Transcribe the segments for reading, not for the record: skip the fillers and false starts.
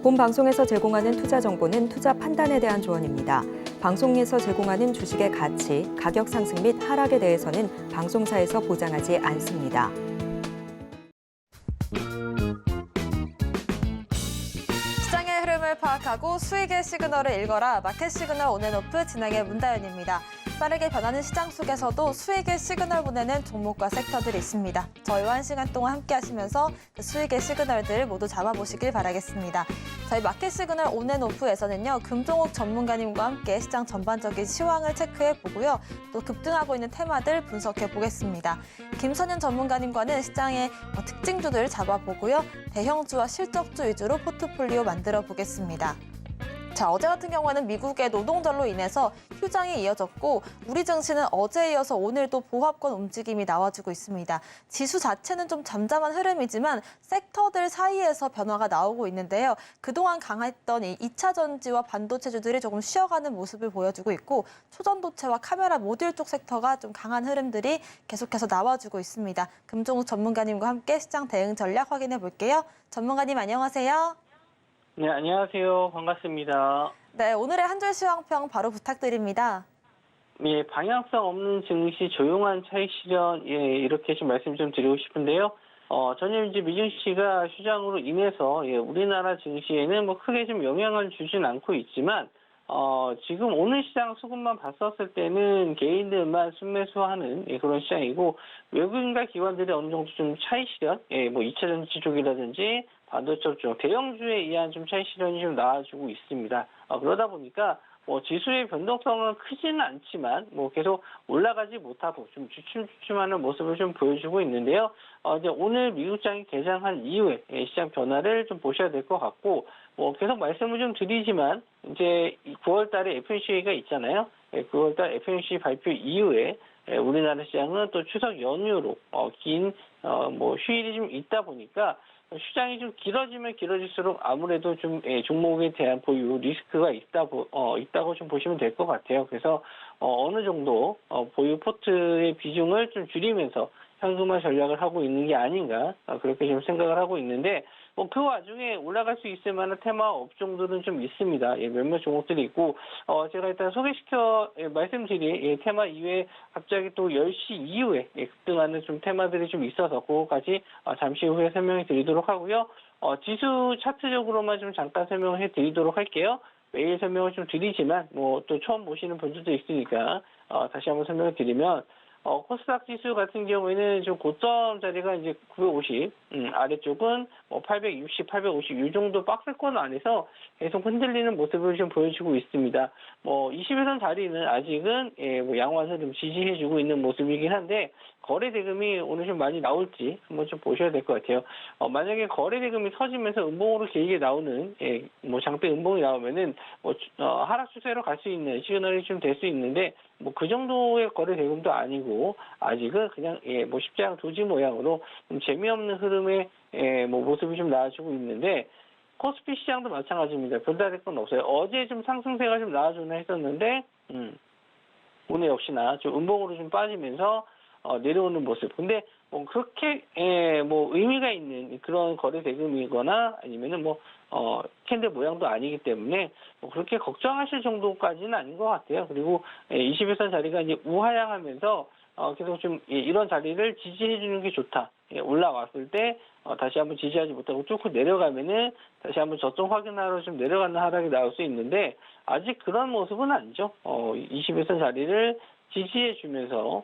본 방송에서 제공하는 투자 정보는 투자 판단에 대한 조언입니다. 방송에서 제공하는 주식의 가치, 가격 상승 및 하락에 대해서는 방송사에서 보장하지 않습니다. 시장의 흐름을 파악하고 수익의 시그널을 읽어라. 마켓 시그널 온앤오프 진행의 문다연입니다. 빠르게 변하는 시장 속에서도 수익의 시그널 보내는 종목과 섹터들이 있습니다. 저희와 1시간 동안 함께 하시면서 그 수익의 시그널들 모두 잡아보시길 바라겠습니다. 저희 마켓 시그널 온앤오프에서는요, 금종욱 전문가님과 함께 시장 전반적인 시황을 체크해보고요. 또 급등하고 있는 테마들 분석해보겠습니다. 김선현 전문가님과는 시장의 특징주들 잡아보고요. 대형주와 실적주 위주로 포트폴리오 만들어보겠습니다. 자, 어제 같은 경우에는 미국의 노동절로 인해서 휴장이 이어졌고 우리 증시는 어제에 이어서 오늘도 보합권 움직임이 나와주고 있습니다. 지수 자체는 좀 잠잠한 흐름이지만 섹터들 사이에서 변화가 나오고 있는데요. 그동안 강했던 이 2차 전지와 반도체주들이 조금 쉬어가는 모습을 보여주고 있고 초전도체와 카메라 모듈 쪽 섹터가 좀 강한 흐름들이 계속해서 나와주고 있습니다. 금종욱 전문가님과 함께 시장 대응 전략 확인해 볼게요. 전문가님 안녕하세요. 네, 안녕하세요. 반갑습니다. 네, 오늘의 한 줄 시황평 바로 부탁드립니다. 예, 방향성 없는 증시 조용한 차익 실현, 예, 이렇게 좀 말씀 좀 드리고 싶은데요. 전혀 이제 미증시가 휴장으로 인해서, 예, 우리나라 증시에는 뭐 크게 좀 영향을 주진 않고 있지만, 지금 오늘 시장 수급만 봤었을 때는 개인들만 순매수하는, 예, 그런 시장이고, 외국인과 기관들이 어느 정도 좀 차익 실현, 예, 뭐 2차 전지 쪽이라든지, 반도체 쪽, 대형주에 의한 좀 차익 실현이 좀 나와주고 있습니다. 그러다 보니까 뭐 지수의 변동성은 크지는 않지만 뭐 계속 올라가지 못하고 좀 주춤주춤하는 모습을 좀 보여주고 있는데요. 이제 오늘 미국장이 개장한 이후에 시장 변화를 좀 보셔야 될 것 같고, 뭐 계속 말씀을 좀 드리지만 이제 9월달에 FOMC가 있잖아요. 9월달 FOMC 발표 이후에 우리나라 시장은 또 추석 연휴로 긴 뭐 휴일이 좀 있다 보니까. 시장이 좀 길어지면 길어질수록 아무래도 좀 종목에 대한 보유 리스크가 있다고 좀 보시면 될 것 같아요. 그래서 어느 정도 보유 포트의 비중을 좀 줄이면서 현금화 전략을 하고 있는 게 아닌가 그렇게 좀 생각을 하고 있는데 뭐 그 와중에 올라갈 수 있을 만한 테마 업종들은 좀 있습니다. 예, 몇몇 종목들이 있고 제가 일단 소개시켜 말씀드린 테마 이외에 갑자기 또 10시 이후에 급등하는 좀 테마들이 좀 있어서 그거까지 잠시 후에 설명해 드리도록 하고요. 지수 차트적으로만 좀 잠깐 설명해 드리도록 할게요. 매일 설명을 좀 드리지만 뭐 또 처음 보시는 분들도 있으니까 다시 한번 설명을 드리면 코스닥 지수 같은 경우에는 좀 고점 자리가 이제 950, 아래쪽은 뭐 860, 850 이 정도 박스권 안에서 계속 흔들리는 모습을 좀 보여주고 있습니다. 뭐 21선 자리는 아직은 뭐 양호한 흐름 지지해주고 있는 모습이긴 한데 거래 대금이 오늘 좀 많이 나올지 한번 좀 보셔야 될 것 같아요. 만약에 거래 대금이 터지면서 음봉으로 길게 나오는 뭐 장대 음봉이 나오면은 뭐 하락 추세로 갈 수 있는 시그널이 좀 될 수 있는데 뭐 그 정도의 거래 대금도 아니고 아직은 그냥 뭐 십자형 도지 모양으로 좀 재미없는 흐름의 뭐 모습이 좀 나와주고 있는데 코스피 시장도 마찬가지입니다. 별다를 건 없어요. 어제 좀 상승세가 좀 나와주나 했었는데 오늘 역시나 좀 음봉으로 좀 빠지면서 내려오는 모습. 근데 뭐 그렇게 뭐 의미가 있는 그런 거래 대금이거나 아니면은 뭐 캔들 모양도 아니기 때문에 뭐 그렇게 걱정하실 정도까지는 아닌 것 같아요. 그리고 21선 자리가 이제 우하향하면서 계속 좀 이런 자리를 지지해 주는 게 좋다. 올라왔을 때 다시 한번 지지하지 못하고 쭉 내려가면은 다시 한번 저점 확인하러 좀 내려가는 하락이 나올 수 있는데 아직 그런 모습은 아니죠. 21선 자리를 지지해 주면서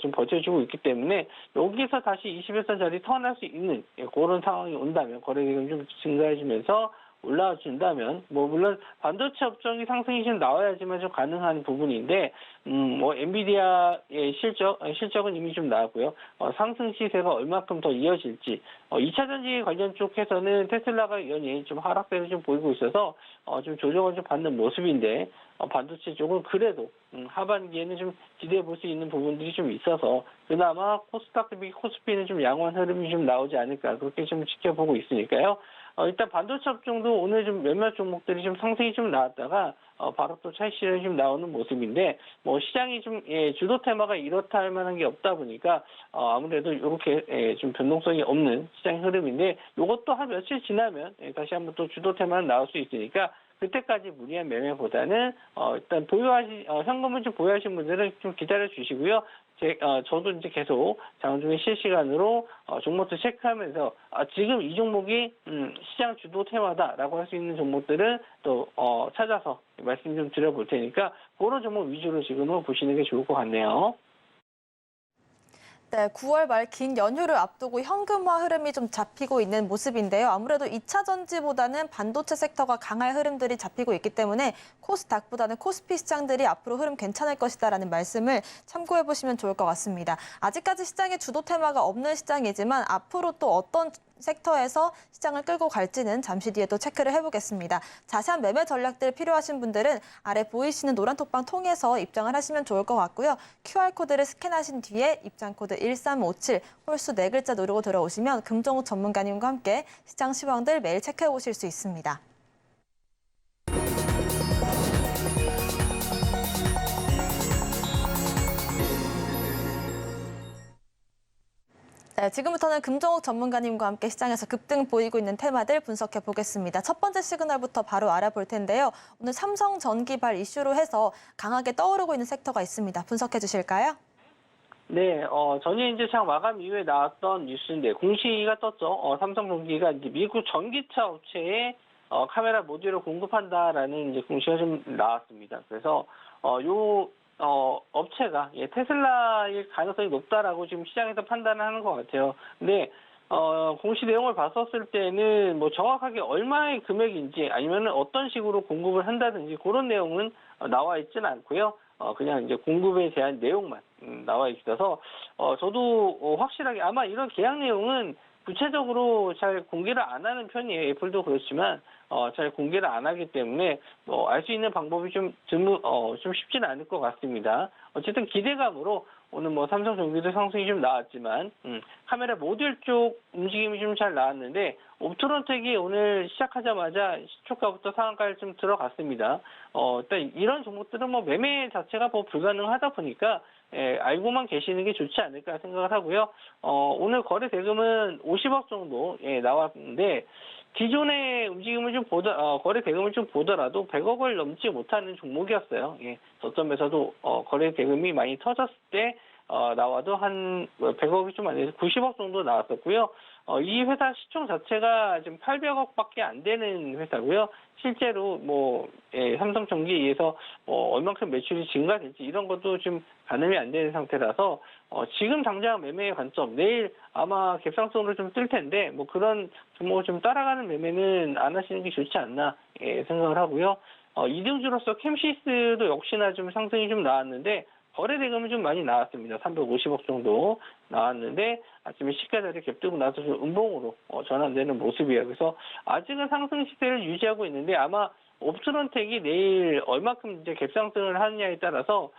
좀 버텨주고 있기 때문에 여기서 다시 21선 자리 턴할 수 있는 그런 상황이 온다면 거래 대금 좀 증가해 주면서 올라와 준다면 뭐 물론 반도체 업종이 상승이 좀 나와야지만 좀 가능한 부분인데 뭐 엔비디아의 실적은 이미 좀 나왔고요. 상승 시세가 얼마큼 더 이어질지 2차 전지 관련 쪽에서는 테슬라가 연이은 좀 하락세를 좀 보이고 있어서 좀 조정을 좀 받는 모습인데 반도체 쪽은 그래도 하반기에는 좀 기대해 볼 수 있는 부분들이 좀 있어서 그나마 코스닥 대비 코스피는 좀 양호한 흐름이 좀 나오지 않을까 그렇게 좀 지켜보고 있으니까요. 일단 반도체 업종도 오늘 좀 몇몇 종목들이 좀 상승이 좀 나왔다가 바로 또 차익 실현이 좀 나오는 모습인데 뭐 시장이 좀 주도 테마가 이렇다 할 만한 게 없다 보니까 아무래도 이렇게 좀 변동성이 없는 시장 흐름인데 이것도 한 며칠 지나면 다시 한번 또 주도 테마는 나올 수 있으니까 그때까지 무리한 매매보다는 일단 현금을 좀 보유하신 분들은 좀 기다려 주시고요. 저도 이제 계속 장중에 실시간으로 종목들 체크하면서 지금 이 종목이 시장 주도 테마다라고 할 수 있는 종목들은 또 찾아서 말씀 좀 드려볼 테니까 그런 종목 위주로 지금은 보시는 게 좋을 것 같네요. 네, 9월 말 긴 연휴를 앞두고 현금화 흐름이 좀 잡히고 있는 모습인데요. 아무래도 2차 전지보다는 반도체 섹터가 강할 흐름들이 잡히고 있기 때문에 코스닥보다는 코스피 시장들이 앞으로 흐름 괜찮을 것이다라는 말씀을 참고해 보시면 좋을 것 같습니다. 아직까지 시장에 주도 테마가 없는 시장이지만 앞으로 또 어떤 섹터에서 시장을 끌고 갈지는 잠시 뒤에 또 체크를 해보겠습니다. 자세한 매매 전략들 필요하신 분들은 아래 보이시는 노란 톡방 통해서 입장을 하시면 좋을 것 같고요. QR코드를 스캔하신 뒤에 입장코드 1357 홀수 4글자 누르고 들어오시면 금정욱 전문가님과 함께 시장 시황들 매일 체크해 보실 수 있습니다. 네, 지금부터는 금정욱 전문가님과 함께 시장에서 급등 보이고 있는 테마들 분석해 보겠습니다. 첫 번째 시그널부터 바로 알아볼 텐데요. 오늘 삼성전기발 이슈로 해서 강하게 떠오르고 있는 섹터가 있습니다. 분석해 주실까요? 네, 전일인재장 마감 이후에 나왔던 뉴스인데 공시가 떴죠. 삼성전기가 이제 미국 전기차 업체에 카메라 모듈을 공급한다라는 이제 공시가 좀 나왔습니다. 그래서 업체가 테슬라일 가능성이 높다라고 지금 시장에서 판단을 하는 것 같아요. 근데 공시 내용을 봤었을 때는 뭐 정확하게 얼마의 금액인지 아니면 어떤 식으로 공급을 한다든지 그런 내용은 나와 있지는 않고요. 그냥 이제 공급에 대한 내용만 나와 있어서 저도 확실하게 아마 이런 계약 내용은 구체적으로 잘 공개를 안 하는 편이에요. 애플도 그렇지만 잘 공개를 안 하기 때문에 알 수 있는 방법이 좀 쉽지는 않을 것 같습니다. 어쨌든 기대감으로 오늘 삼성전기도 상승이 좀 나왔지만 카메라 모듈 쪽 움직임이 좀 잘 나왔는데 옵트론텍이 오늘 시작하자마자 시초가부터 상한가를 좀 들어갔습니다. 일단 이런 종목들은 매매 자체가 불가능하다 보니까 알고만 계시는 게 좋지 않을까 생각을 하고요. 오늘 거래 대금은 50억 정도 나왔는데 기존의 움직임을 거래 대금을 좀 보더라도 100억을 넘지 못하는 종목이었어요. 저점에서도 거래 대금이 많이 터졌을 때 나와도 한 100억이 좀 안 돼서 90억 정도 나왔었고요. 이 회사 시총 자체가 지금 800억밖에 안 되는 회사고요. 실제로 삼성전기에 의해서 얼만큼 매출이 증가될지 이런 것도 좀 가늠이 안 되는 상태라서 지금 당장 매매의 관점, 내일 아마 갭상승으로 좀 뜰 텐데 그런 종목을 좀 따라가는 매매는 안 하시는 게 좋지 않나 생각을 하고요. 이등주로서 캠시스도 역시나 좀 상승이 좀 나왔는데 거래 대금은 좀 많이 나왔습니다. 350억 정도 나왔는데 아침에 시가 자리 갭뜨고 나서 좀 음봉으로 전환되는 모습이에요. 그래서 아직은 상승 시세를 유지하고 있는데 아마 옵트론텍이 내일 얼마큼 이제 갭상승을 하느냐에 따라서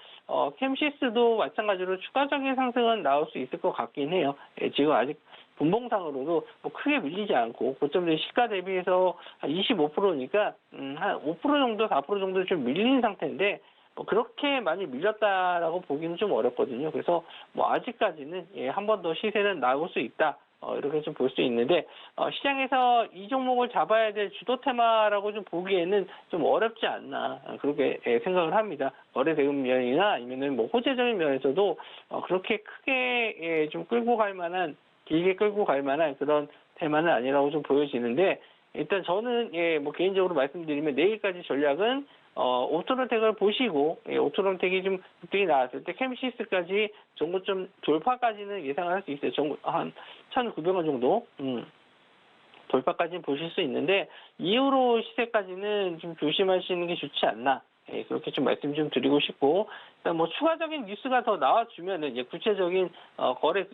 캠시스도 마찬가지로 추가적인 상승은 나올 수 있을 것 같긴 해요. 지금 아직 분봉상으로도 크게 밀리지 않고 고점대 시가 대비해서 한 25%니까 한 5% 정도, 4% 정도 좀 밀린 상태인데 그렇게 많이 밀렸다라고 보기는 좀 어렵거든요. 그래서 아직까지는 한 번 더 시세는 나올 수 있다. 이렇게 좀 볼 수 있는데 시장에서 이 종목을 잡아야 될 주도 테마라고 좀 보기에는 좀 어렵지 않나 그렇게 생각을 합니다. 거래 대금 면이나 아니면은 호재적인 면에서도 그렇게 크게 좀 길게 끌고 갈 만한 그런 테마는 아니라고 좀 보여지는데 일단 저는 개인적으로 말씀드리면 내일까지 전략은 옵트론텍을 보시고 옵트론텍이 좀 급등이 나왔을 때 캠시스까지 정고점 돌파까지는 예상을 할 수 있어요. 한 1,900원 정도 돌파까지는 보실 수 있는데 이후로 시세까지는 좀 조심하시는 게 좋지 않나 그렇게 좀 말씀 좀 드리고 싶고 일단 추가적인 뉴스가 더 나와주면은 구체적인 거래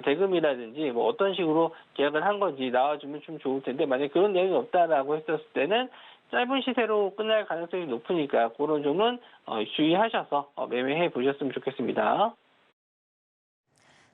대금이라든지 어떤 식으로 계약을 한 건지 나와주면 좀 좋을 텐데 만약 그런 내용이 없다라고 했었을 때는 짧은 시세로 끝날 가능성이 높으니까 그런 점은 주의하셔서 매매해 보셨으면 좋겠습니다.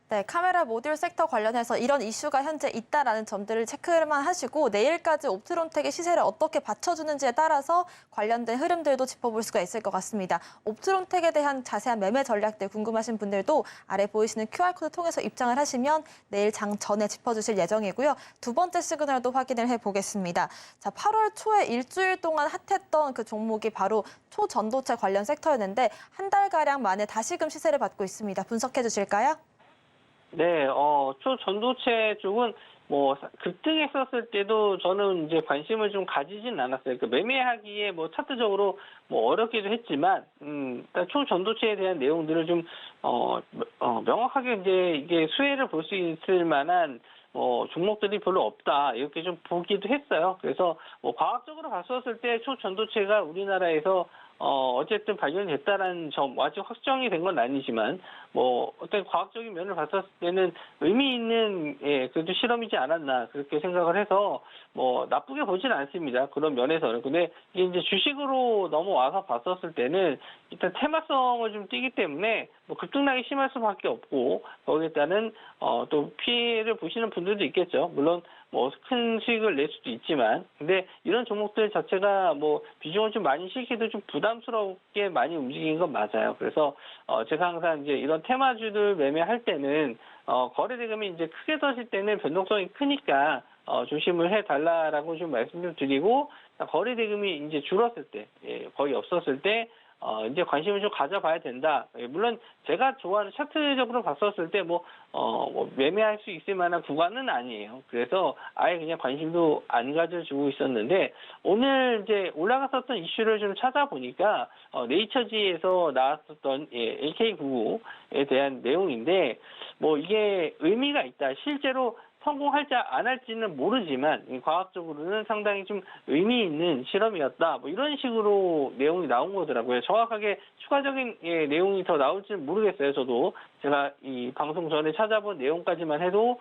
네, 카메라 모듈 섹터 관련해서 이런 이슈가 현재 있다라는 점들을 체크만 하시고 내일까지 옵트론텍의 시세를 어떻게 받쳐주는지에 따라서 관련된 흐름들도 짚어볼 수가 있을 것 같습니다. 옵트론텍에 대한 자세한 매매 전략들 궁금하신 분들도 아래 보이시는 QR코드 통해서 입장을 하시면 내일 장 전에 짚어주실 예정이고요. 두 번째 시그널도 확인을 해보겠습니다. 자, 8월 초에 일주일 동안 핫했던 그 종목이 바로 초전도체 관련 섹터였는데 한 달가량 만에 다시금 시세를 받고 있습니다. 분석해 주실까요? 네, 초전도체 쪽은 뭐 급등했었을 때도 저는 이제 관심을 좀 가지진 않았어요. 그 매매하기에 뭐 차트적으로 뭐 어렵기도 했지만, 일단 초전도체에 대한 내용들을 좀 명확하게 이제 이게 수혜를 볼 수 있을 만한 종목들이 별로 없다 이렇게 좀 보기도 했어요. 그래서 뭐 과학적으로 봤었을 때 초전도체가 우리나라에서 어쨌든 발견됐다라는 점, 아직 확정이 된 건 아니지만, 뭐, 어떤 과학적인 면을 봤었을 때는 의미 있는, 그래도 실험이지 않았나, 그렇게 생각을 해서, 뭐, 나쁘게 보진 않습니다. 그런 면에서는. 근데 이게 이제 주식으로 넘어와서 봤었을 때는, 일단 테마성을 좀 띠기 때문에, 뭐, 급등락이 심할 수밖에 없고, 거기에 따른, 또 피해를 보시는 분들도 있겠죠. 물론, 뭐, 큰 수익을 낼 수도 있지만, 근데 이런 종목들 자체가 뭐, 비중을 좀 많이 실기도 좀 부담스럽게 많이 움직인 건 맞아요. 그래서, 제가 항상 이제 이런 테마주들 매매할 때는, 거래 대금이 이제 크게 터질 때는 변동성이 크니까, 조심을 해달라라고 좀 말씀 좀 드리고, 거래 대금이 이제 줄었을 때, 거의 없었을 때, 이제 관심을 좀 가져봐야 된다. 물론 제가 좋아하는 차트적으로 봤었을 때 뭐 매매할 수 있을 만한 구간은 아니에요. 그래서 아예 그냥 관심도 안 가져주고 있었는데 오늘 이제 올라갔었던 이슈를 좀 찾아보니까 네이처지에서 나왔었던 LK99에 대한 내용인데 뭐 이게 의미가 있다. 실제로 성공할지 안 할지는 모르지만 과학적으로는 상당히 좀 의미 있는 실험이었다. 뭐 이런 식으로 내용이 나온 거더라고요. 정확하게 추가적인 내용이 더 나올지는 모르겠어요. 저도 제가 이 방송 전에 찾아본 내용까지만 해도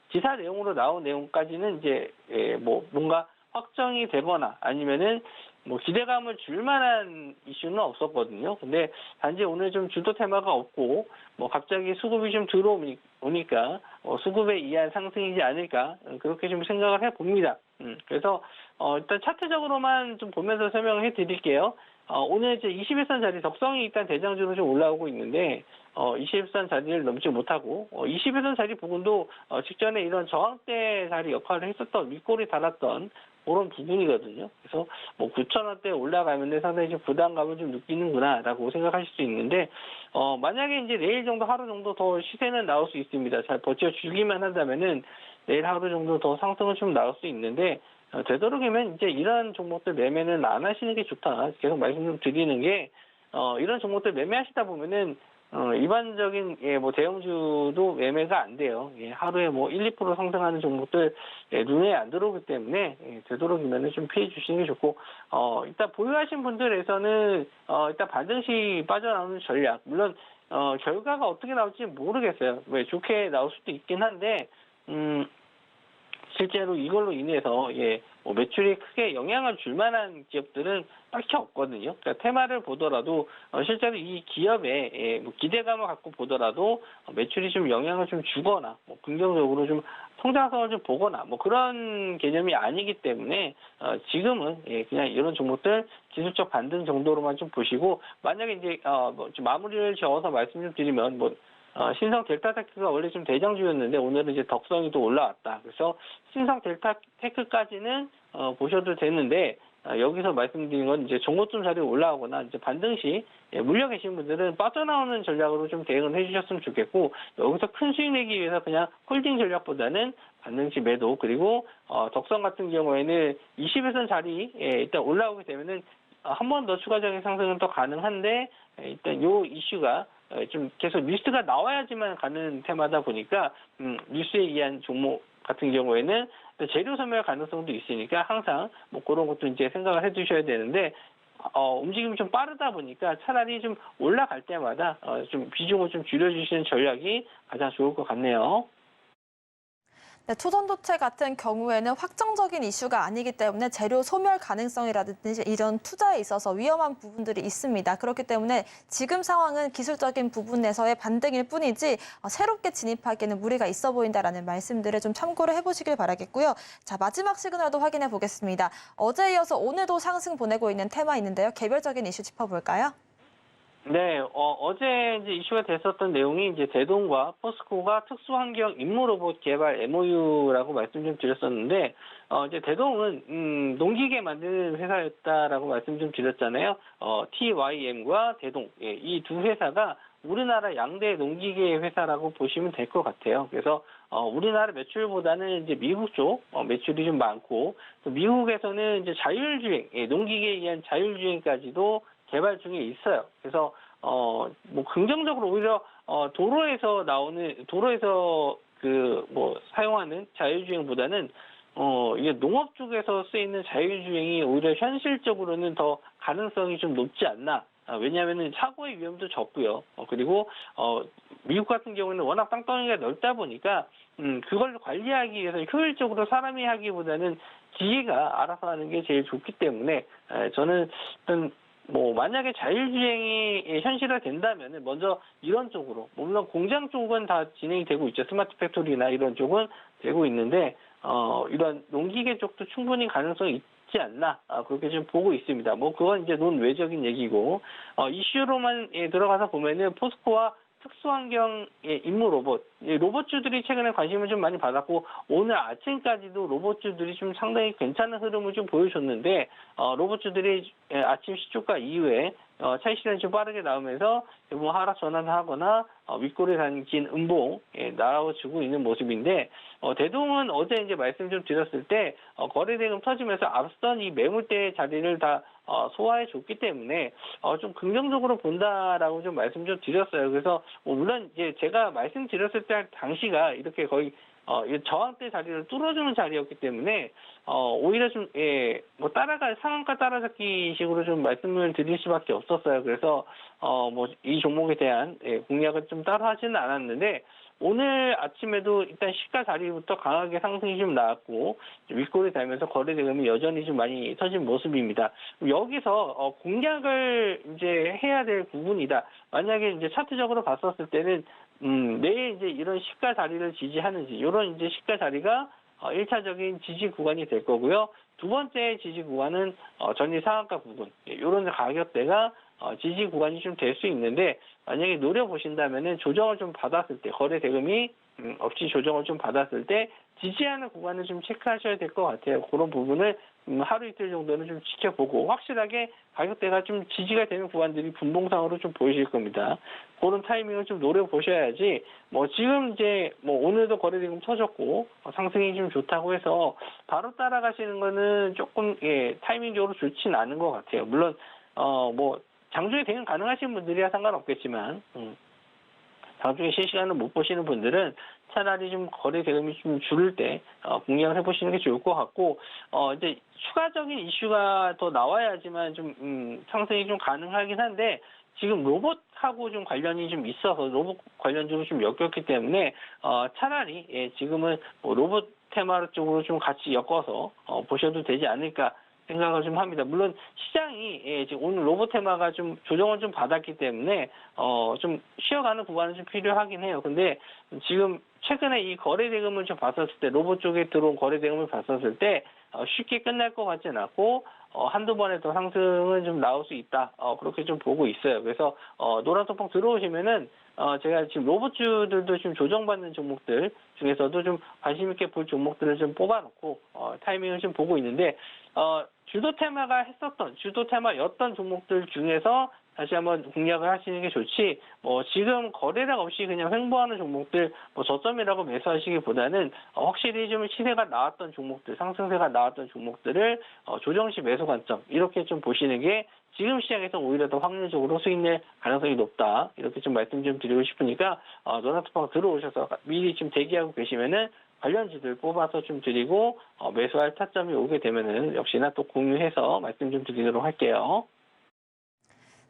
기사 내용으로 나온 내용까지는 이제 뭐 뭔가 확정이 되거나 아니면은 뭐 기대감을 줄 만한 이슈는 없었거든요. 근데 단지 오늘 좀 주도 테마가 없고 뭐 갑자기 수급이 좀 들어오니까 수급에 의한 상승이지 않을까 그렇게 좀 생각을 해봅니다. 그래서 일단 차트적으로만 좀 보면서 설명을 해드릴게요. 오늘 이제 21선 자리 적성이 일단 대장주로 좀 올라오고 있는데 21선 자리를 넘지 못하고 21선 자리 부분도 직전에 이런 저항대 자리 역할을 했었던 윗골이 달았던 그런 부분이거든요. 그래서 뭐 9,000원대 올라가면 상당히 좀 부담감을 좀 느끼는구나라고 생각하실 수 있는데 만약에 이제 내일 정도 하루 정도 더 시세는 나올 수 있습니다. 잘 버텨주기만 한다면은 내일 하루 정도 더 상승은 좀 나올 수 있는데 되도록이면 이제 이런 종목들 매매는 안 하시는 게 좋다. 계속 말씀 좀 드리는 게 이런 종목들 매매하시다 보면은 일반적인 뭐 대형주도 매매가 안 돼요. 하루에 뭐 1, 2% 상승하는 종목들 눈에 안 들어오기 때문에 되도록이면 좀 피해 주시는 게 좋고 일단 보유하신 분들에서는 일단 반등 시 빠져나오는 전략 물론 결과가 어떻게 나올지 모르겠어요. 왜 좋게 나올 수도 있긴 한데 실제로 이걸로 인해서 뭐 매출이 크게 영향을 줄 만한 기업들은 딱히 없거든요. 그러니까 테마를 보더라도 실제로 이 기업에 뭐 기대감을 갖고 보더라도 매출이 좀 영향을 좀 주거나 뭐 긍정적으로 좀 성장성을 좀 보거나 뭐 그런 개념이 아니기 때문에 지금은 그냥 이런 종목들 기술적 반등 정도로만 좀 보시고 만약에 이제 뭐 좀 마무리를 지어서 말씀 좀 드리면 뭐 신성 델타테크가 원래 좀 대장주였는데 오늘은 이제 덕성이 또 올라왔다. 그래서 신성 델타테크까지는 보셔도 되는데 여기서 말씀드린 건 이제 종고점 자리에 올라오거나 이제 반등 시 물려 계신 분들은 빠져나오는 전략으로 좀 대응을 해주셨으면 좋겠고 여기서 큰 수익 내기 위해서 그냥 홀딩 전략보다는 반등 시 매도 그리고 덕성 같은 경우에는 20일선 자리에 일단 올라오게 되면은 한 번 더 추가적인 상승은 또 가능한데 일단 요 이슈가 좀 계속 뉴스가 나와야지만 가는 테마다 보니까 뉴스에 의한 종목 같은 경우에는 재료 소멸 가능성도 있으니까 항상 뭐 그런 것도 이제 생각을 해두셔야 되는데 움직임이 좀 빠르다 보니까 차라리 좀 올라갈 때마다 좀 비중을 좀 줄여주시는 전략이 가장 좋을 것 같네요. 네, 투전도체 같은 경우에는 확정적인 이슈가 아니기 때문에 재료 소멸 가능성이라든지 이런 투자에 있어서 위험한 부분들이 있습니다. 그렇기 때문에 지금 상황은 기술적인 부분에서의 반등일 뿐이지 새롭게 진입하기에는 무리가 있어 보인다라는 말씀들을 좀 참고를 해보시길 바라겠고요. 자, 마지막 시그널도 확인해 보겠습니다. 어제에 이어서 오늘도 상승 보내고 있는 테마 있는데요. 개별적인 이슈 짚어볼까요? 네, 어제 이제 이슈가 됐었던 내용이 이제 대동과 포스코가 특수환경 임무로봇 개발 MOU라고 말씀 좀 드렸었는데, 이제 대동은, 농기계 만드는 회사였다라고 말씀 좀 드렸잖아요. TYM과 대동, 예, 이 두 회사가 우리나라 양대 농기계 회사라고 보시면 될 것 같아요. 그래서, 우리나라 매출보다는 이제 미국 쪽, 매출이 좀 많고, 또 미국에서는 이제 자율주행, 예, 농기계에 의한 자율주행까지도 개발 중에 있어요. 그래서 뭐 긍정적으로 오히려 도로에서 사용하는 자율주행보다는 이게 농업 쪽에서 쓰이는 자율주행이 오히려 현실적으로는 더 가능성이 좀 높지 않나. 왜냐하면은 사고의 위험도 적고요. 그리고 미국 같은 경우는 워낙 땅덩이가 넓다 보니까 그걸 관리하기 위해서 효율적으로 사람이 하기보다는 기계가 알아서 하는 게 제일 좋기 때문에 저는 일단 뭐 만약에 자율주행이 현실화된다면은 먼저 이런 쪽으로, 물론 공장 쪽은 다 진행이 되고 있죠. 스마트 팩토리나 이런 쪽은 되고 있는데 이런 농기계 쪽도 충분히 가능성이 있지 않나, 그렇게 좀 보고 있습니다. 뭐 그건 이제 논외적인 얘기고, 이슈로만 들어가서 보면은 포스코와 특수환경의 임무 로봇, 로봇주들이 최근에 관심을 좀 많이 받았고, 오늘 아침까지도 로봇주들이 좀 상당히 괜찮은 흐름을 좀 보여줬는데, 로봇주들이 아침 시초가 이후에 차익 실현이 좀 빠르게 나오면서 뭐 하락 전환하거나 윗골에 담긴 음봉 나와주고 있는 모습인데, 대동은 어제 이제 말씀 좀 드렸을 때 거래 대금 터지면서 앞선 이 매물대 자리를 다 소화해 줬기 때문에 좀 긍정적으로 본다라고 좀 말씀 좀 드렸어요. 그래서 물론 이제 제가 말씀드렸을 때 당시가 이렇게 거의 이 저항대 자리를 뚫어주는 자리였기 때문에 오히려 좀 뭐 상한가 따라잡기 식으로 좀 말씀을 드릴 수밖에 없었어요. 그래서 뭐 이 종목에 대한 공략을 좀 따로 하지는 않았는데, 오늘 아침에도 일단 시가 자리부터 강하게 상승이 좀 나왔고 윗골이 달면서 거래 대금이 여전히 좀 많이 터진 모습입니다. 여기서 공략을 이제 해야 될 부분이다. 만약에 이제 차트적으로 봤었을 때는 내일 이제 이런 시가 자리를 지지하는지, 이런 이제 시가 자리가 1차적인 지지 구간이 될 거고요. 두 번째 지지 구간은 전일 상한가 부분, 이런 가격대가 지지 구간이 좀 될 수 있는데, 만약에 노려보신다면은 조정을 좀 받았을 때, 거래 대금이 없이 조정을 좀 받았을 때 지지하는 구간을 좀 체크하셔야 될 것 같아요. 그런 부분을 하루 이틀 정도는 좀 지켜보고, 확실하게 가격대가 좀 지지가 되는 구간들이 분봉상으로 좀 보이실 겁니다. 그런 타이밍을 좀 노려보셔야지, 뭐 지금 이제 뭐 오늘도 거래대금 터졌고 상승이 좀 좋다고 해서 바로 따라가시는 거는 조금 타이밍적으로 좋지는 않은 것 같아요. 물론 뭐 장중에 대응 가능하신 분들이야 상관없겠지만, 장중에 실시간을 못 보시는 분들은 차라리 좀 거래 대금이 좀 줄을 때 공략을 해보시는 게 좋을 것 같고, 이제 추가적인 이슈가 더 나와야지만 좀 상승이 좀 가능하긴 한데, 지금 로봇하고 좀 관련이 좀 있어서 로봇 관련주로 좀 엮였기 때문에 차라리 지금은 뭐 로봇 테마 쪽으로 좀 같이 엮어서 보셔도 되지 않을까 생각을 좀 합니다. 물론 시장이 지금 오늘 로봇 테마가 좀 조정을 좀 받았기 때문에 좀 쉬어가는 구간은 좀 필요하긴 해요. 근데 지금 최근에 이 거래 대금을 좀 봤었을 때, 로봇 쪽에 들어온 거래 대금을 봤었을 때 쉽게 끝날 것 같지는 않고 한두 번에 더 상승은 좀 나올 수 있다. 그렇게 좀 보고 있어요. 그래서 노란 소폭 들어오시면은 제가 지금 로봇주들도 좀 조정받는 종목들 중에서도 좀 관심 있게 볼 종목들을 좀 뽑아놓고 타이밍을 좀 보고 있는데, 주도 테마였던 종목들 중에서 다시 한번 공략을 하시는 게 좋지, 뭐 지금 거래량 없이 그냥 횡보하는 종목들 뭐 저점이라고 매수하시기보다는 확실히 좀 시세가 나왔던 종목들, 상승세가 나왔던 종목들을 조정시 매수 관점 이렇게 좀 보시는 게 지금 시장에서 오히려 더 확률적으로 수익 낼 가능성이 높다, 이렇게 좀 말씀 좀 드리고 싶으니까 노란투방 들어오셔서 미리 좀 대기하고 계시면은 관련주들 뽑아서 좀 드리고 매수할 타점이 오게 되면은 역시나 또 공유해서 말씀 좀 드리도록 할게요.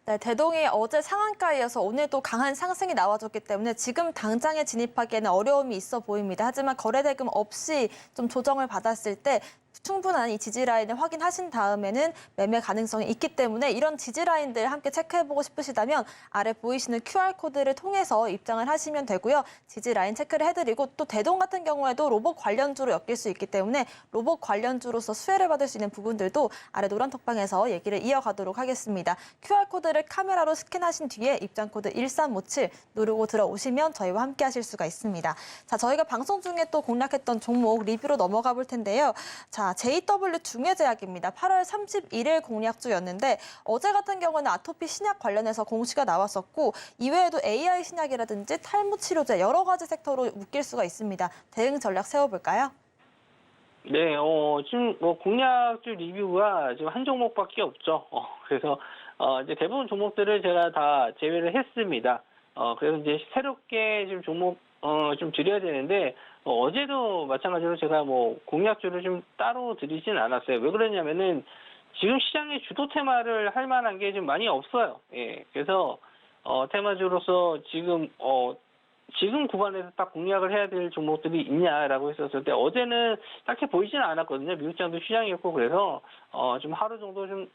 네, 대동이 어제 상한가에 이어서 오늘도 강한 상승이 나와줬기 때문에 지금 당장에 진입하기에는 어려움이 있어 보입니다. 하지만 거래대금 없이 좀 조정을 받았을 때 충분한 이 지지라인을 확인하신 다음에는 매매 가능성이 있기 때문에 이런 지지라인들 함께 체크해보고 싶으시다면 아래 보이시는 QR코드를 통해서 입장을 하시면 되고요. 지지라인 체크를 해드리고 또 대동 같은 경우에도 로봇 관련주로 엮일 수 있기 때문에 로봇 관련주로서 수혜를 받을 수 있는 부분들도 아래 노란 톡방에서 얘기를 이어가도록 하겠습니다. QR코드를 카메라로 스캔하신 뒤에 입장코드 1357 누르고 들어오시면 저희와 함께 하실 수가 있습니다. 자, 저희가 방송 중에 또 공략했던 종목 리뷰로 넘어가 볼 텐데요. 자, JW 중해제약입니다. 8월 31일 공략주였는데 어제 같은 경우는 아토피 신약 관련해서 공시가 나왔었고 이외에도 AI 신약이라든지 탈모 치료제 여러 가지 섹터로 묶일 수가 있습니다. 대응 전략 세워볼까요? 네, 지금 공략주 리뷰가 지금 한 종목밖에 없죠. 그래서 이제 대부분 종목들을 제가 다 제외를 했습니다. 그래서 이제 새롭게 지금 종목 좀 드려야 되는데 어제도 마찬가지로 제가 공략주를 좀 따로 드리진 않았어요. 왜 그러냐면은 지금 시장의 주도 테마를 할 만한 게 좀 많이 없어요. 예, 그래서 테마주로서 지금 구간에서 딱 공략을 해야 될 종목들이 있냐라고 했었을 때 어제는 딱히 보이지는 않았거든요. 미국 시장도 시장이었고 그래서 좀 하루 정도 좀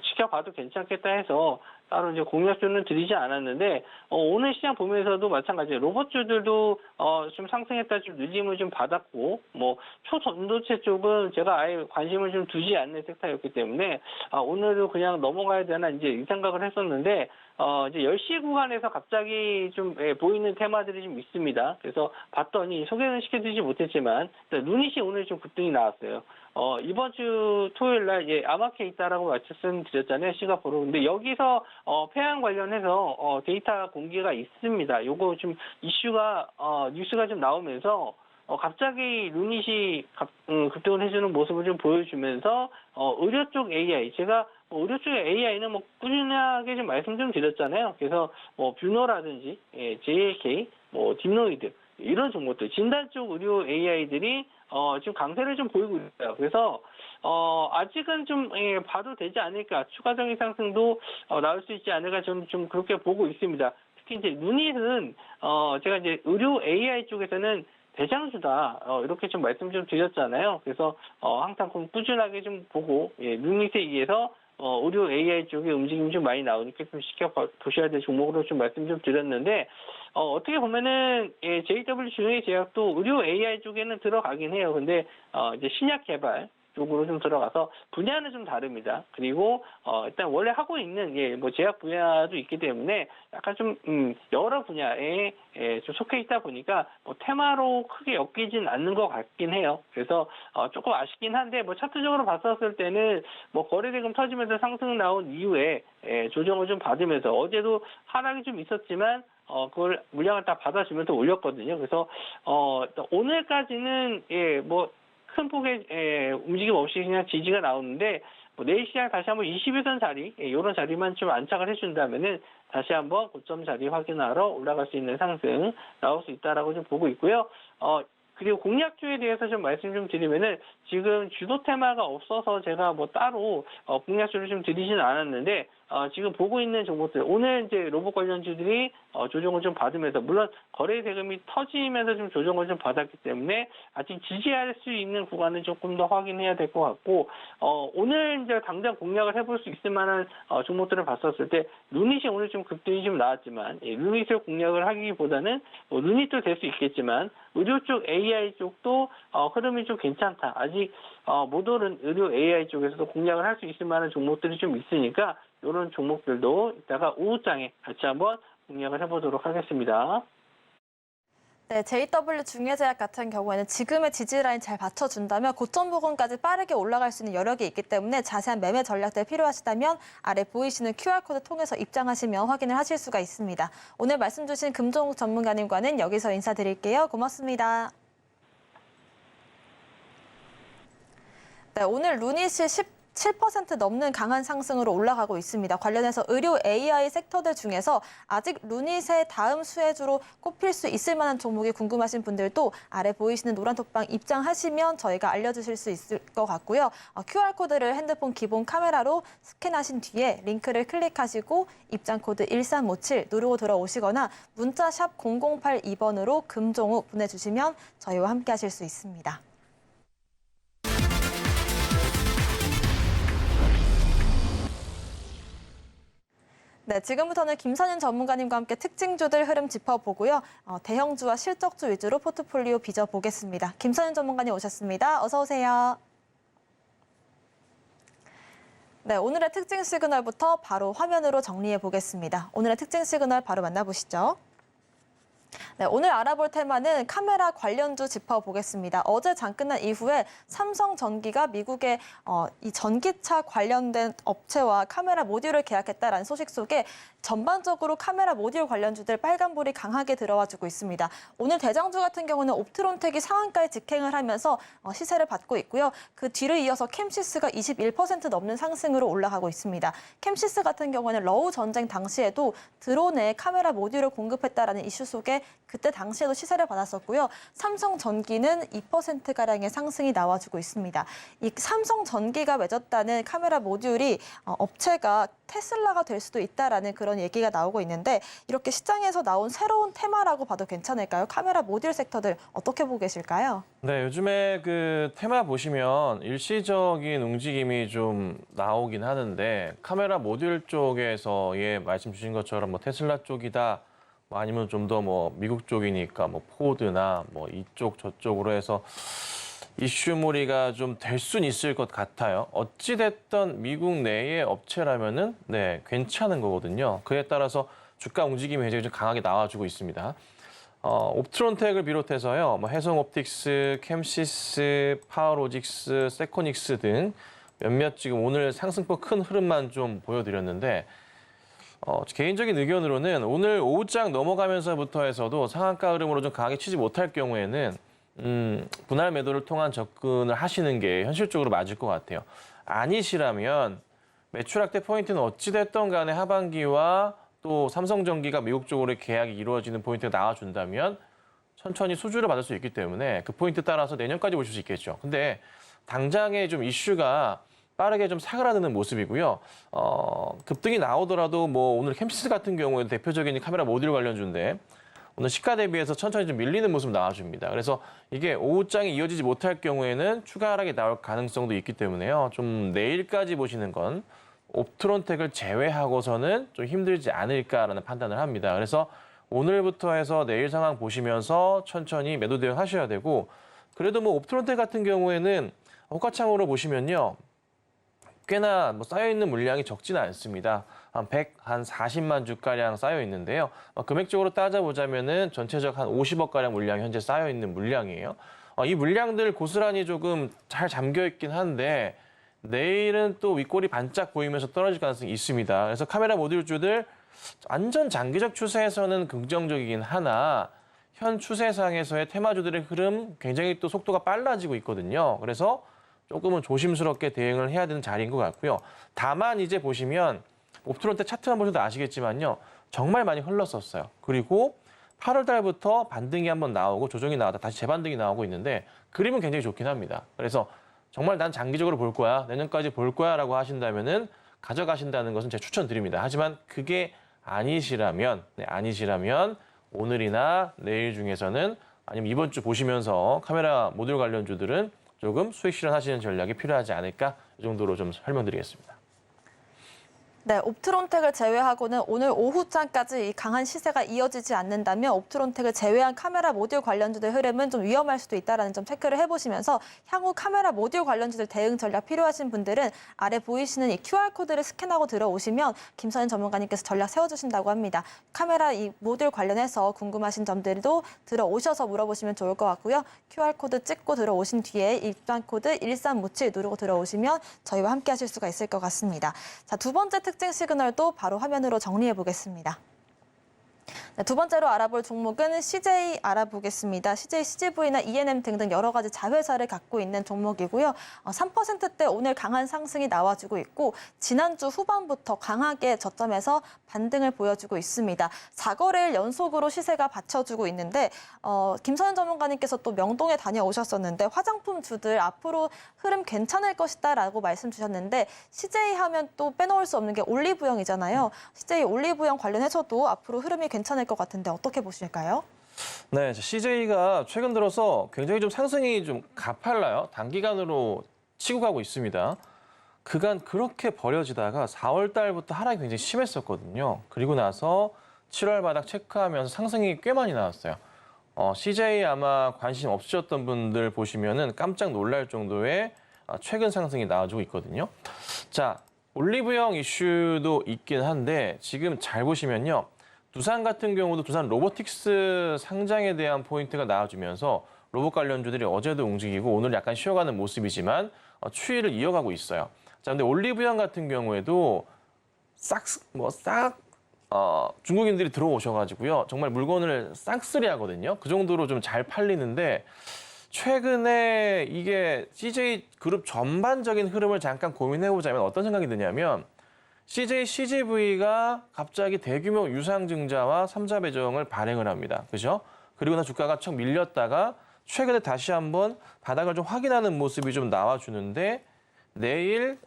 지켜봐도 괜찮겠다 해서 따로 이제 공략주는 드리지 않았는데 오늘 시장 보면서도 마찬가지예요. 로봇주들도 좀 상승했다 좀 눌림을 좀 받았고 초전도체 쪽은 제가 아예 관심을 좀 두지 않는 섹터였기 때문에 오늘도 그냥 넘어가야 되나 이제 이 생각을 했었는데 이제 10시 구간에서 갑자기 좀 보이는 테마들이 좀 있습니다. 그래서 봤더니 소개는 시켜드리지 못했지만 루닛이 오늘 좀 급등이 나왔어요. 이번 주 토요일 날 아마케 있다라고 말씀드렸잖아요. 싱가포르. 근데 여기서 폐양 관련해서 데이터 공개가 있습니다. 요거 좀 이슈가 뉴스가 좀 나오면서 갑자기 루닛이 급등을 해주는 모습을 좀 보여주면서 의료 쪽 AI 제가 의료 쪽의 AI는 꾸준하게 좀 말씀 좀 드렸잖아요. 그래서 뷰노라든지 JLK, 딥노이드 이런 종목들 진단 쪽 의료 AI들이 지금 강세를 좀 보이고 있어요. 그래서 아직은 좀 봐도 되지 않을까 추가적인 상승도 나올 수 있지 않을까 좀 그렇게 보고 있습니다. 특히 이제 루닛은 제가 이제 의료 AI 쪽에서는 대장주다 이렇게 좀 말씀 좀 드렸잖아요. 그래서 항상 꾸준하게 좀 보고 루닛에 의해서 의료 AI 쪽에 움직임이 좀 많이 나오니까 좀 지켜보셔야 될 종목으로 좀 말씀 좀 드렸는데 어떻게 보면은 JW 중의 제약도 의료 AI 쪽에는 들어가긴 해요. 근데 이제 신약 개발 쪽으로 좀 들어가서 분야는 좀 다릅니다. 그리고 일단 원래 하고 있는 제약 분야도 있기 때문에 약간 좀 여러 분야에 좀 속해 있다 보니까 테마로 크게 엮이진 않는 것 같긴 해요. 그래서 조금 아쉽긴 한데 차트적으로 봤었을 때는 거래대금 터지면서 상승 나온 이후에 조정을 좀 받으면서 어제도 하락이 좀 있었지만 그걸 물량을 다 받아주면서 올렸거든요. 그래서 오늘까지는 큰 폭의 움직임 없이 그냥 지지가 나오는데 내일 시장 다시 한번 21선 자리 이런 자리만 좀 안착을 해준다면은 다시 한번 고점 자리 확인하러 올라갈 수 있는 상승 나올 수 있다라고 좀 보고 있고요. 그리고 공략주에 대해서 좀 말씀 좀 드리면은 지금 주도 테마가 없어서 제가 따로 공략주를 좀 드리지는 않았는데 지금 보고 있는 종목들 오늘 이제 로봇 관련주들이 조정을 좀 받으면서 물론 거래 대금이 터지면서 좀 조정을 좀 받았기 때문에 아직 지지할 수 있는 구간은 조금 더 확인해야 될 것 같고 오늘 이제 당장 공략을 해볼 수 있을 만한 종목들을 봤었을 때 루닛이 오늘 좀 급등이 좀 나왔지만 루닛을 공략을 하기보다는 루닛도 될 수 있겠지만 의료 쪽 AI 쪽도 흐름이 좀 괜찮다. 아직 못 오른 의료 AI 쪽에서도 공략을 할 수 있을 만한 종목들이 좀 있으니까 이런 종목들도 이따가 오후장에 같이 한번 공략을 해보도록 하겠습니다. 네, JW 중해제약 같은 경우에는 지금의 지지라인 잘 받쳐준다면 고점 부근까지 빠르게 올라갈 수 있는 여력이 있기 때문에 자세한 매매 전략들 필요하시다면 아래 보이시는 QR코드 통해서 입장하시면 확인을 하실 수가 있습니다. 오늘 말씀 주신 금종욱 전문가님과는 여기서 인사드릴게요. 고맙습니다. 네, 오늘 루닛이 7% 넘는 강한 상승으로 올라가고 있습니다. 관련해서 의료 AI 섹터들 중에서 아직 루닛의 다음 수혜주로 꼽힐 수 있을 만한 종목이 궁금하신 분들도 아래 보이시는 노란 톡방 입장하시면 저희가 알려주실 수 있을 것 같고요. QR코드를 핸드폰 기본 카메라로 스캔하신 뒤에 링크를 클릭하시고 입장 코드 1357 누르고 들어오시거나 문자 샵 0082번으로 금종우 보내주시면 저희와 함께 하실 수 있습니다. 네, 지금부터는 김선윤 전문가님과 함께 특징주들 흐름 짚어보고요. 대형주와 실적주 위주로 포트폴리오 빚어보겠습니다. 김선윤 전문가님 오셨습니다. 어서 오세요. 네, 오늘의 특징 시그널부터 바로 화면으로 정리해 보겠습니다. 오늘의 특징 시그널 바로 만나보시죠. 네, 오늘 알아볼 테마는 카메라 관련주 짚어보겠습니다. 어제 장 끝난 이후에 삼성전기가 미국의 이 전기차 관련된 업체와 카메라 모듈을 계약했다라는 소식 속에 전반적으로 카메라 모듈 관련주들 빨간불이 강하게 들어와주고 있습니다. 오늘 대장주 같은 경우는 옵트론텍이 상한가에 직행을 하면서 시세를 받고 있고요. 그 뒤를 이어서 캠시스가 21% 넘는 상승으로 올라가고 있습니다. 캠시스 같은 경우는 러우 전쟁 당시에도 드론에 카메라 모듈을 공급했다라는 이슈 속에 그때 당시에도 시세를 받았었고요. 삼성전기는 2%가량의 상승이 나와주고 있습니다. 이 삼성전기가 맺었다는 카메라 모듈이 업체가 테슬라가 될 수도 있다라는 그런 얘기가 나오고 있는데 이렇게 시장에서 나온 새로운 테마라고 봐도 괜찮을까요? 카메라 모듈 섹터들 어떻게 보고 계실까요? 네, 요즘에 그 테마 보시면 일시적인 움직임이 좀 나오긴 하는데 카메라 모듈 쪽에서 말씀 주신 것처럼 뭐 테슬라 쪽이다. 아니면 좀 더 뭐 미국 쪽이니까 뭐 포드나 뭐 이쪽 저쪽으로 해서 이슈몰이가 좀 될 수는 있을 것 같아요. 어찌 됐든 미국 내의 업체라면은 괜찮은 거거든요. 그에 따라서 주가 움직임이 굉장히 좀 강하게 나와주고 있습니다. 옵트론텍을 비롯해서요, 뭐 해성옵틱스, 캠시스, 파워로직스, 세코닉스 등 몇몇 지금 오늘 상승폭 큰 흐름만 좀 보여드렸는데. 개인적인 의견으로는 오늘 오후장 넘어가면서부터 해서도 상한가 흐름으로 좀 강하게 치지 못할 경우에는 분할 매도를 통한 접근을 하시는 게 현실적으로 맞을 것 같아요. 아니시라면 매출 확대 포인트는 어찌됐든 간에 하반기와 또 삼성전기가 미국 쪽으로 계약이 이루어지는 포인트가 나와준다면 천천히 수주를 받을 수 있기 때문에 그 포인트 따라서 내년까지 보실 수 있겠죠. 근데 당장의 좀 이슈가 빠르게 좀 사그라드는 모습이고요. 급등이 나오더라도 뭐 오늘 캠시스 같은 경우에도 대표적인 카메라 모듈 관련주인데 오늘 시가 대비해서 천천히 좀 밀리는 모습 나와줍니다. 그래서 이게 오후장에 이어지지 못할 경우에는 추가 하락이 나올 가능성도 있기 때문에요. 좀 내일까지 보시는 건 옵트론텍을 제외하고서는 좀 힘들지 않을까라는 판단을 합니다. 그래서 오늘부터 해서 내일 상황 보시면서 천천히 매도 대응하셔야 되고 그래도 뭐 옵트론텍 같은 경우에는 호가창으로 보시면요. 꽤나 뭐 쌓여있는 물량이 적지는 않습니다. 한 40만 주가량 쌓여 있는데요. 금액적으로 따져보자면은 전체적 한 50억가량 물량이 현재 쌓여있는 물량이에요. 이 물량들 고스란히 조금 잘 잠겨있긴 한데 내일은 또 윗골이 반짝 보이면서 떨어질 가능성이 있습니다. 그래서 카메라 모듈주들 완전 장기적 추세에서는 긍정적이긴 하나 현 추세상에서의 테마주들의 흐름 굉장히 또 속도가 빨라지고 있거든요. 그래서 조금은 조심스럽게 대응을 해야 되는 자리인 것 같고요. 다만 이제 보시면 옵트론텍 차트만 보셔도 아시겠지만요. 정말 많이 흘렀었어요. 그리고 8월 달부터 반등이 한번 나오고 조정이 나왔다 다시 재반등이 나오고 있는데 그림은 굉장히 좋긴 합니다. 그래서 정말 난 장기적으로 볼 거야, 내년까지 볼 거야 라고 하신다면은 가져가신다는 것은 제가 추천드립니다. 하지만 그게 아니시라면 오늘이나 내일 중에서는 아니면 이번 주 보시면서 카메라 모듈 관련주들은 조금 수익 실현하시는 전략이 필요하지 않을까 이 정도로 좀 설명드리겠습니다. 네, 옵트론텍을 제외하고는 오늘 오후장까지 이 강한 시세가 이어지지 않는다면 옵트론텍을 제외한 카메라 모듈 관련주들 흐름은 좀 위험할 수도 있다는 점 체크를 해보시면서 향후 카메라 모듈 관련주들 대응 전략 필요하신 분들은 아래 보이시는 이 QR코드를 스캔하고 들어오시면 김선윤 전문가님께서 전략 세워주신다고 합니다. 카메라 이 모듈 관련해서 궁금하신 점들도 들어오셔서 물어보시면 좋을 것 같고요. QR코드 찍고 들어오신 뒤에 입장 코드 1357 누르고 들어오시면 저희와 함께 하실 수가 있을 것 같습니다. 자, 두 번째 특징 시그널도 바로 화면으로 정리해 보겠습니다. 네, 두 번째로 알아볼 종목은 CJ 알아보겠습니다. CJ, CGV나 ENM 등등 여러 가지 자회사를 갖고 있는 종목이고요. 3%대 오늘 강한 상승이 나와주고 있고 지난주 후반부터 강하게 저점에서 반등을 보여주고 있습니다. 4거래일 연속으로 시세가 받쳐주고 있는데 김선현 전문가님께서 또 명동에 다녀오셨었는데 화장품주들 앞으로 흐름 괜찮을 것이다라고 말씀 주셨는데 CJ 하면 또 빼놓을 수 없는 게 올리브영이잖아요. CJ 올리브영 관련해서도 앞으로 흐름이 괜찮을 것 같은데 어떻게 보실까요? 네, CJ가 최근 들어서 굉장히 좀 상승이 좀 가팔라요. 단기간으로 치고 가고 있습니다. 그간 그렇게 버려지다가 4월 달부터 하락이 굉장히 심했었거든요. 그리고 나서 7월 바닥 체크하면서 상승이 꽤 많이 나왔어요. CJ 아마 관심 없으셨던 분들 보시면은 깜짝 놀랄 정도의 최근 상승이 나와주고 있거든요. 자, 올리브영 이슈도 있긴 한데 지금 잘 보시면요. 두산 같은 경우도 두산 로보틱스 상장에 대한 포인트가 나와주면서 로봇 관련주들이 어제도 움직이고 오늘 약간 쉬어가는 모습이지만 추이를 이어가고 있어요. 자, 근데 올리브영 같은 경우에도 중국인들이 들어오셔가지고요. 정말 물건을 싹쓸이 하거든요. 그 정도로 좀 잘 팔리는데 최근에 이게 CJ 그룹 전반적인 흐름을 잠깐 고민해보자면 어떤 생각이 드냐면 CJ, CGV가 갑자기 대규모 유상증자와 3자 배정을 발행을 합니다. 그죠? 그리고 나 주가가 척 밀렸다가 최근에 다시 한번 바닥을 좀 확인하는 모습이 좀 나와주는데 내일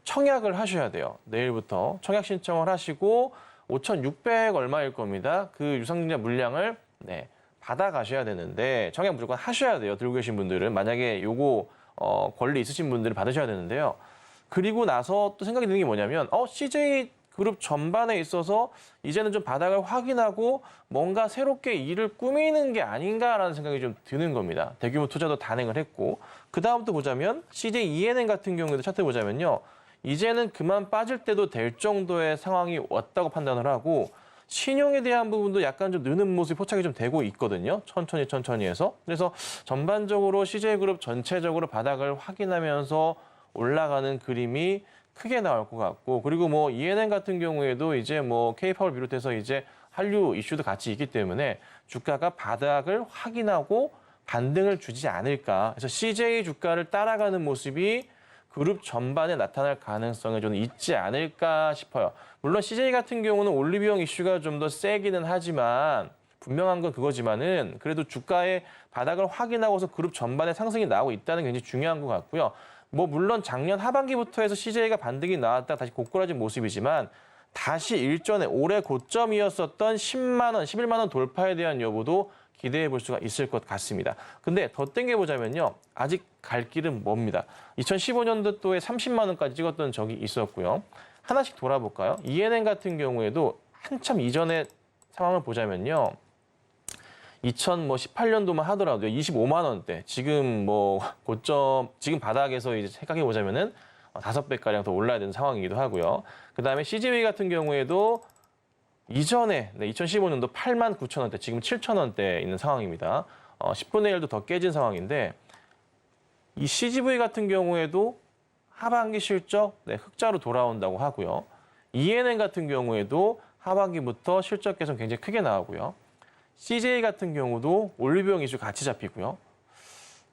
청약을 하셔야 돼요. 내일부터 청약 신청을 하시고 5,600 얼마일 겁니다. 그 유상증자 물량을 받아가셔야 되는데 청약 무조건 하셔야 돼요. 들고 계신 분들은. 만약에 요거 권리 있으신 분들은 받으셔야 되는데요. 그리고 나서 또 생각이 드는 게 뭐냐면 CJ 그룹 전반에 있어서 이제는 좀 바닥을 확인하고 뭔가 새롭게 일을 꾸미는 게 아닌가라는 생각이 좀 드는 겁니다. 대규모 투자도 단행을 했고 그다음부터 보자면 CJ ENM 같은 경우에도 차트 보자면요. 이제는 그만 빠질 때도 될 정도의 상황이 왔다고 판단을 하고 신용에 대한 부분도 약간 좀 느는 모습이 포착이 좀 되고 있거든요. 천천히 해서. 그래서 전반적으로 CJ그룹 전체적으로 바닥을 확인하면서 올라가는 그림이 크게 나올 것 같고 그리고 뭐 ENM 같은 경우에도 이제 뭐 K-팝을 비롯해서 이제 한류 이슈도 같이 있기 때문에 주가가 바닥을 확인하고 반등을 주지 않을까. 그래서 CJ 주가를 따라가는 모습이 그룹 전반에 나타날 가능성이 좀 있지 않을까 싶어요. 물론 CJ 같은 경우는 올리브영 이슈가 좀 더 세기는 하지만 분명한 건 그거지만은 그래도 주가의 바닥을 확인하고서 그룹 전반에 상승이 나오고 있다는 게 굉장히 중요한 것 같고요. 뭐 물론 작년 하반기부터 해서 CJ가 반등이 나왔다가 다시 고꾸라진 모습이지만 다시 일전에 올해 고점이었었던 10만 원, 11만 원 돌파에 대한 여부도 기대해 볼 수가 있을 것 같습니다. 근데 더 땡겨보자면요. 아직 갈 길은 멉니다. 2015년도에 30만 원까지 찍었던 적이 있었고요. 하나씩 돌아볼까요? ENM 같은 경우에도 한참 이전의 상황을 보자면요. 2018년도만 하더라도 25만 원대. 지금 뭐 고점, 지금 바닥에서 이제 생각해 보자면은 5배가량 더 올라야 되는 상황이기도 하고요. 그 다음에 CGV 같은 경우에도 이전에 2015년도 8만 9천 원대, 지금 7천 원대에 있는 상황입니다. 10분의 1도 더 깨진 상황인데 이 CGV 같은 경우에도 하반기 실적 흑자로 돌아온다고 하고요. ENM 같은 경우에도 하반기부터 실적 개선 굉장히 크게 나오고요. CJ 같은 경우도 올리브영 이슈 같이 잡히고요.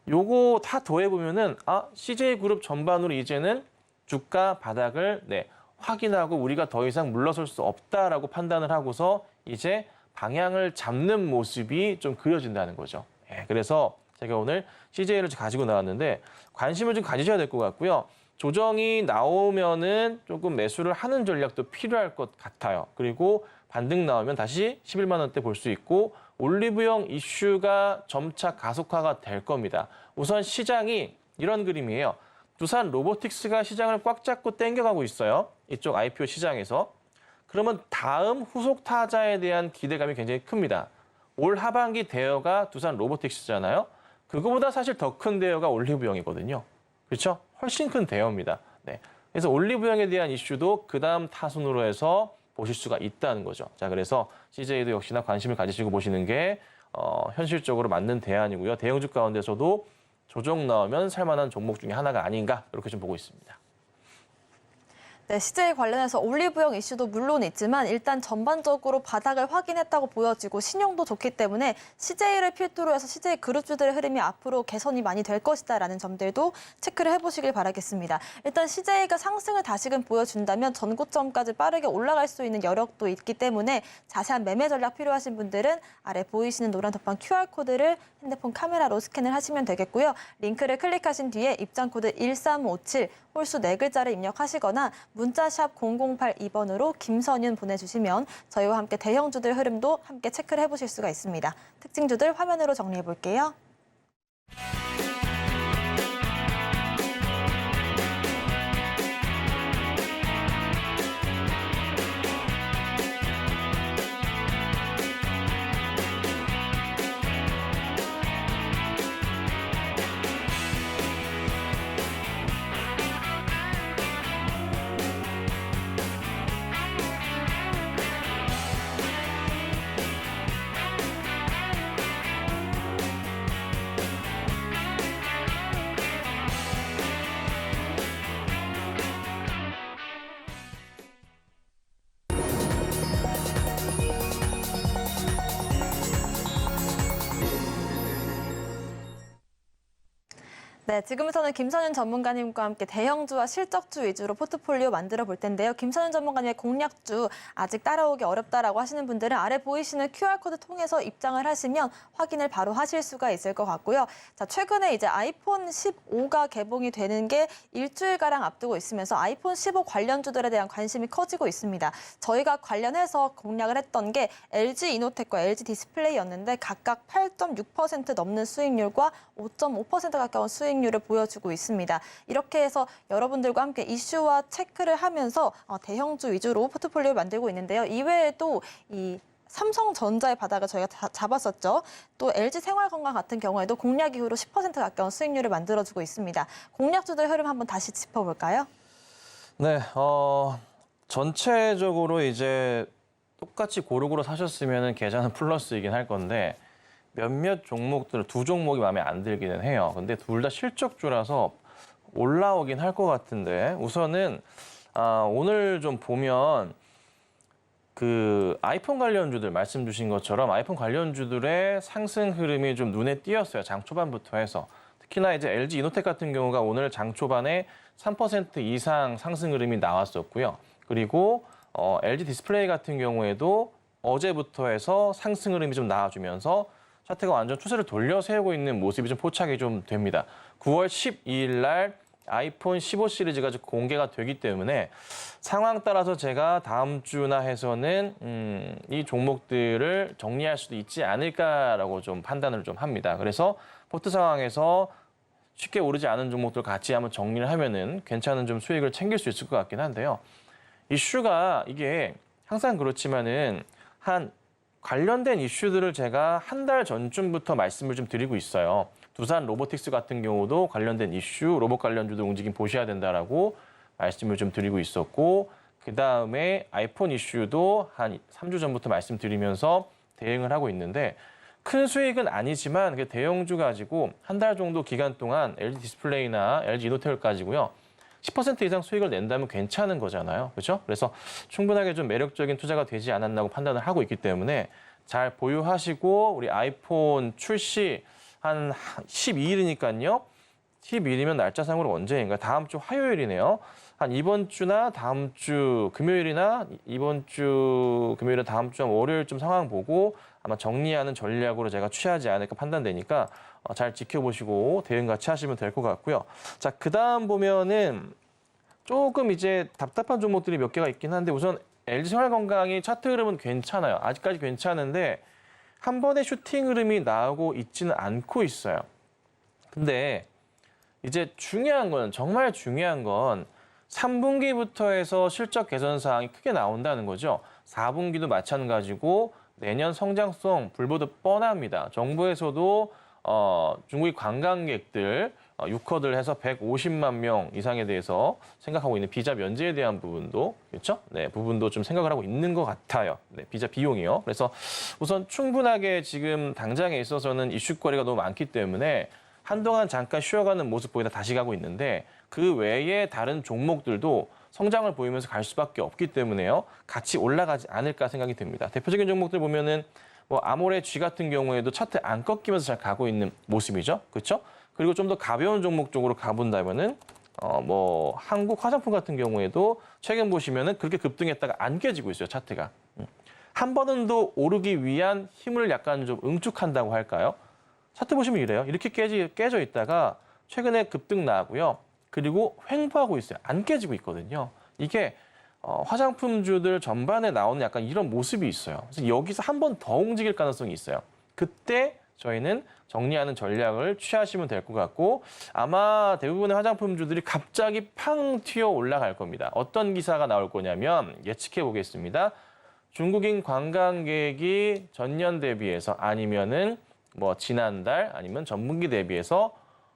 요거 다 더해보면은 CJ 그룹 전반으로 이제는 주가 바닥을 확인하고 우리가 더 이상 물러설 수 없다라고 판단을 하고서 이제 방향을 잡는 모습이 좀 그려진다는 거죠. 그래서 제가 오늘 CJ를 가지고 나왔는데 관심을 좀 가지셔야 될 것 같고요. 조정이 나오면은 조금 매수를 하는 전략도 필요할 것 같아요. 그리고 반등 나오면 다시 11만 원대 볼 수 있고 올리브영 이슈가 점차 가속화가 될 겁니다. 우선 시장이 이런 그림이에요. 두산 로보틱스가 시장을 꽉 잡고 땡겨가고 있어요. 이쪽 IPO 시장에서. 그러면 다음 후속 타자에 대한 기대감이 굉장히 큽니다. 올 하반기 대여가 두산 로보틱스잖아요. 그거보다 사실 더 큰 대여가 올리브영이거든요. 그렇죠? 훨씬 큰 대여입니다. 그래서 올리브영에 대한 이슈도 그 다음 타순으로 해서 보실 수가 있다는 거죠. 자, 그래서 CJ도 역시나 관심을 가지시고 보시는 게 현실적으로 맞는 대안이고요. 대형주 가운데서도 조정 나오면 살만한 종목 중에 하나가 아닌가 이렇게 좀 보고 있습니다. 네, CJ 관련해서 올리브영 이슈도 물론 있지만 일단 전반적으로 바닥을 확인했다고 보여지고 신용도 좋기 때문에 CJ를 필두로 해서 CJ 그룹주들의 흐름이 앞으로 개선이 많이 될 것이다라는 점들도 체크를 해보시길 바라겠습니다. 일단 CJ가 상승을 다시금 보여준다면 전고점까지 빠르게 올라갈 수 있는 여력도 있기 때문에 자세한 매매 전략 필요하신 분들은 아래 보이시는 노란 덧방 QR코드를 핸드폰 카메라로 스캔을 하시면 되겠고요. 링크를 클릭하신 뒤에 입장코드 1357 홀수 4글자를 입력하시거나 문자샵 0082번으로 김선윤 보내주시면 저희와 함께 대형주들 흐름도 함께 체크를 해보실 수가 있습니다. 특징주들 화면으로 정리해 볼게요. 네, 지금부터는 김선윤 전문가님과 함께 대형주와 실적주 위주로 포트폴리오 만들어 볼 텐데요. 김선윤 전문가님의 공략주 아직 따라오기 어렵다라고 하시는 분들은 아래 보이시는 QR코드 통해서 입장을 하시면 확인을 바로 하실 수가 있을 것 같고요. 자, 최근에 이제 아이폰 15가 개봉이 되는 게 일주일가량 앞두고 있으면서 아이폰 15 관련주들에 대한 관심이 커지고 있습니다. 저희가 관련해서 공략을 했던 게 LG 이노텍과 LG 디스플레이였는데 각각 8.6% 넘는 수익률과 5.5% 가까운 수익률을 보여주고 있습니다. 이렇게 해서 여러분들과 함께 이슈와 체크를 하면서 대형주 위주로 포트폴리오를 만들고 있는데요. 이외에도 이 삼성전자의 바닥을 저희가 잡았었죠. 또 LG생활건강 같은 경우에도 공략 이후로 10% 가까운 수익률을 만들어주고 있습니다. 공략주들 흐름 한번 다시 짚어볼까요? 네, 전체적으로 이제 똑같이 고루고루 사셨으면 계좌는 플러스이긴 할 건데 몇몇 종목들, 2종목이 마음에 안 들기는 해요. 근데 둘 다 실적주라서 올라오긴 할 것 같은데 우선은 오늘 좀 보면 그 아이폰 관련주들 말씀 주신 것처럼 아이폰 관련주들의 상승 흐름이 좀 눈에 띄었어요. 장 초반부터 해서. 특히나 이제 LG 이노텍 같은 경우가 오늘 장 초반에 3% 이상 상승 흐름이 나왔었고요. 그리고 LG 디스플레이 같은 경우에도 어제부터 해서 상승 흐름이 좀 나와주면서 차트가 완전 추세를 돌려 세우고 있는 모습이 좀 포착이 좀 됩니다. 9월 12일 날 아이폰 15 시리즈가 공개가 되기 때문에 상황 따라서 제가 다음 주나 해서는 이 종목들을 정리할 수도 있지 않을까라고 좀 판단을 좀 합니다. 그래서 포트 상황에서 쉽게 오르지 않은 종목들 같이 한번 정리를 하면은 괜찮은 좀 수익을 챙길 수 있을 것 같긴 한데요. 이슈가 이게 항상 그렇지만은 한 관련된 이슈들을 제가 한 달 전쯤부터 말씀을 좀 드리고 있어요. 두산 로보틱스 같은 경우도 관련된 이슈, 로봇 관련주도 움직임 보셔야 된다라고 말씀을 좀 드리고 있었고 그다음에 아이폰 이슈도 한 3주 전부터 말씀드리면서 대응을 하고 있는데 큰 수익은 아니지만 대형주 가지고 한 달 정도 기간 동안 LG 디스플레이나 LG 이노텍을 가지고요. 10% 이상 수익을 낸다면 괜찮은 거잖아요. 그렇죠? 그래서 충분하게 좀 매력적인 투자가 되지 않았나고 판단을 하고 있기 때문에 잘 보유하시고 우리 아이폰 출시 한 12일이니까요. 12일이면 날짜상으로 언제인가? 다음 주 화요일이네요. 한 이번 주나 다음 주 금요일이나 이번 주 금요일이나 다음 주 월요일쯤 상황 보고 아마 정리하는 전략으로 제가 취하지 않을까 판단되니까 잘 지켜보시고 대응 같이 하시면 될 것 같고요. 자, 그다음 보면은 조금 이제 답답한 종목들이 몇 개가 있긴 한데 우선 LG생활건강이 차트 흐름은 괜찮아요. 아직까지 괜찮은데 한 번에 슈팅 흐름이 나오고 있지는 않고 있어요. 근데 이제 중요한 건 정말 중요한 건 3분기부터 해서 실적 개선 사항이 크게 나온다는 거죠. 4분기도 마찬가지고 내년 성장성 불보듯 뻔합니다. 정부에서도 중국의 관광객들 6허들 해서 150만 명 이상에 대해서 생각하고 있는 비자 면제에 대한 부분도 그렇죠? 네, 부분도 좀 생각을 하고 있는 것 같아요. 네, 비자 비용이요. 그래서 우선 충분하게 지금 당장에 있어서는 이슈거리가 너무 많기 때문에 한동안 잠깐 쉬어가는 모습 보이다 다시 가고 있는데 그 외에 다른 종목들도 성장을 보이면서 갈 수밖에 없기 때문에요. 같이 올라가지 않을까 생각이 듭니다. 대표적인 종목들 보면은 뭐 아모레 G 같은 경우에도 차트 안 꺾이면서 잘 가고 있는 모습이죠. 그렇죠? 그리고 좀 더 가벼운 종목 쪽으로 가본다면은 뭐 한국 화장품 같은 경우에도 최근 보시면은 그렇게 급등했다가 안 깨지고 있어요. 차트가. 한 번은 더 오르기 위한 힘을 약간 좀 응축한다고 할까요? 차트 보시면 이래요. 이렇게 깨져 있다가 최근에 급등 나고요. 그리고 횡보하고 있어요. 안 깨지고 있거든요. 이게 화장품주들 전반에 나오는 약간 이런 모습이 있어요. 그래서 여기서 한 번 더 움직일 가능성이 있어요. 그때 저희는 정리하는 전략을 취하시면 될 것 같고 아마 대부분의 화장품주들이 갑자기 팡 튀어 올라갈 겁니다. 어떤 기사가 나올 거냐면 예측해 보겠습니다. 중국인 관광객이 전년 대비해서 아니면은 뭐 지난달 아니면 전분기 대비해서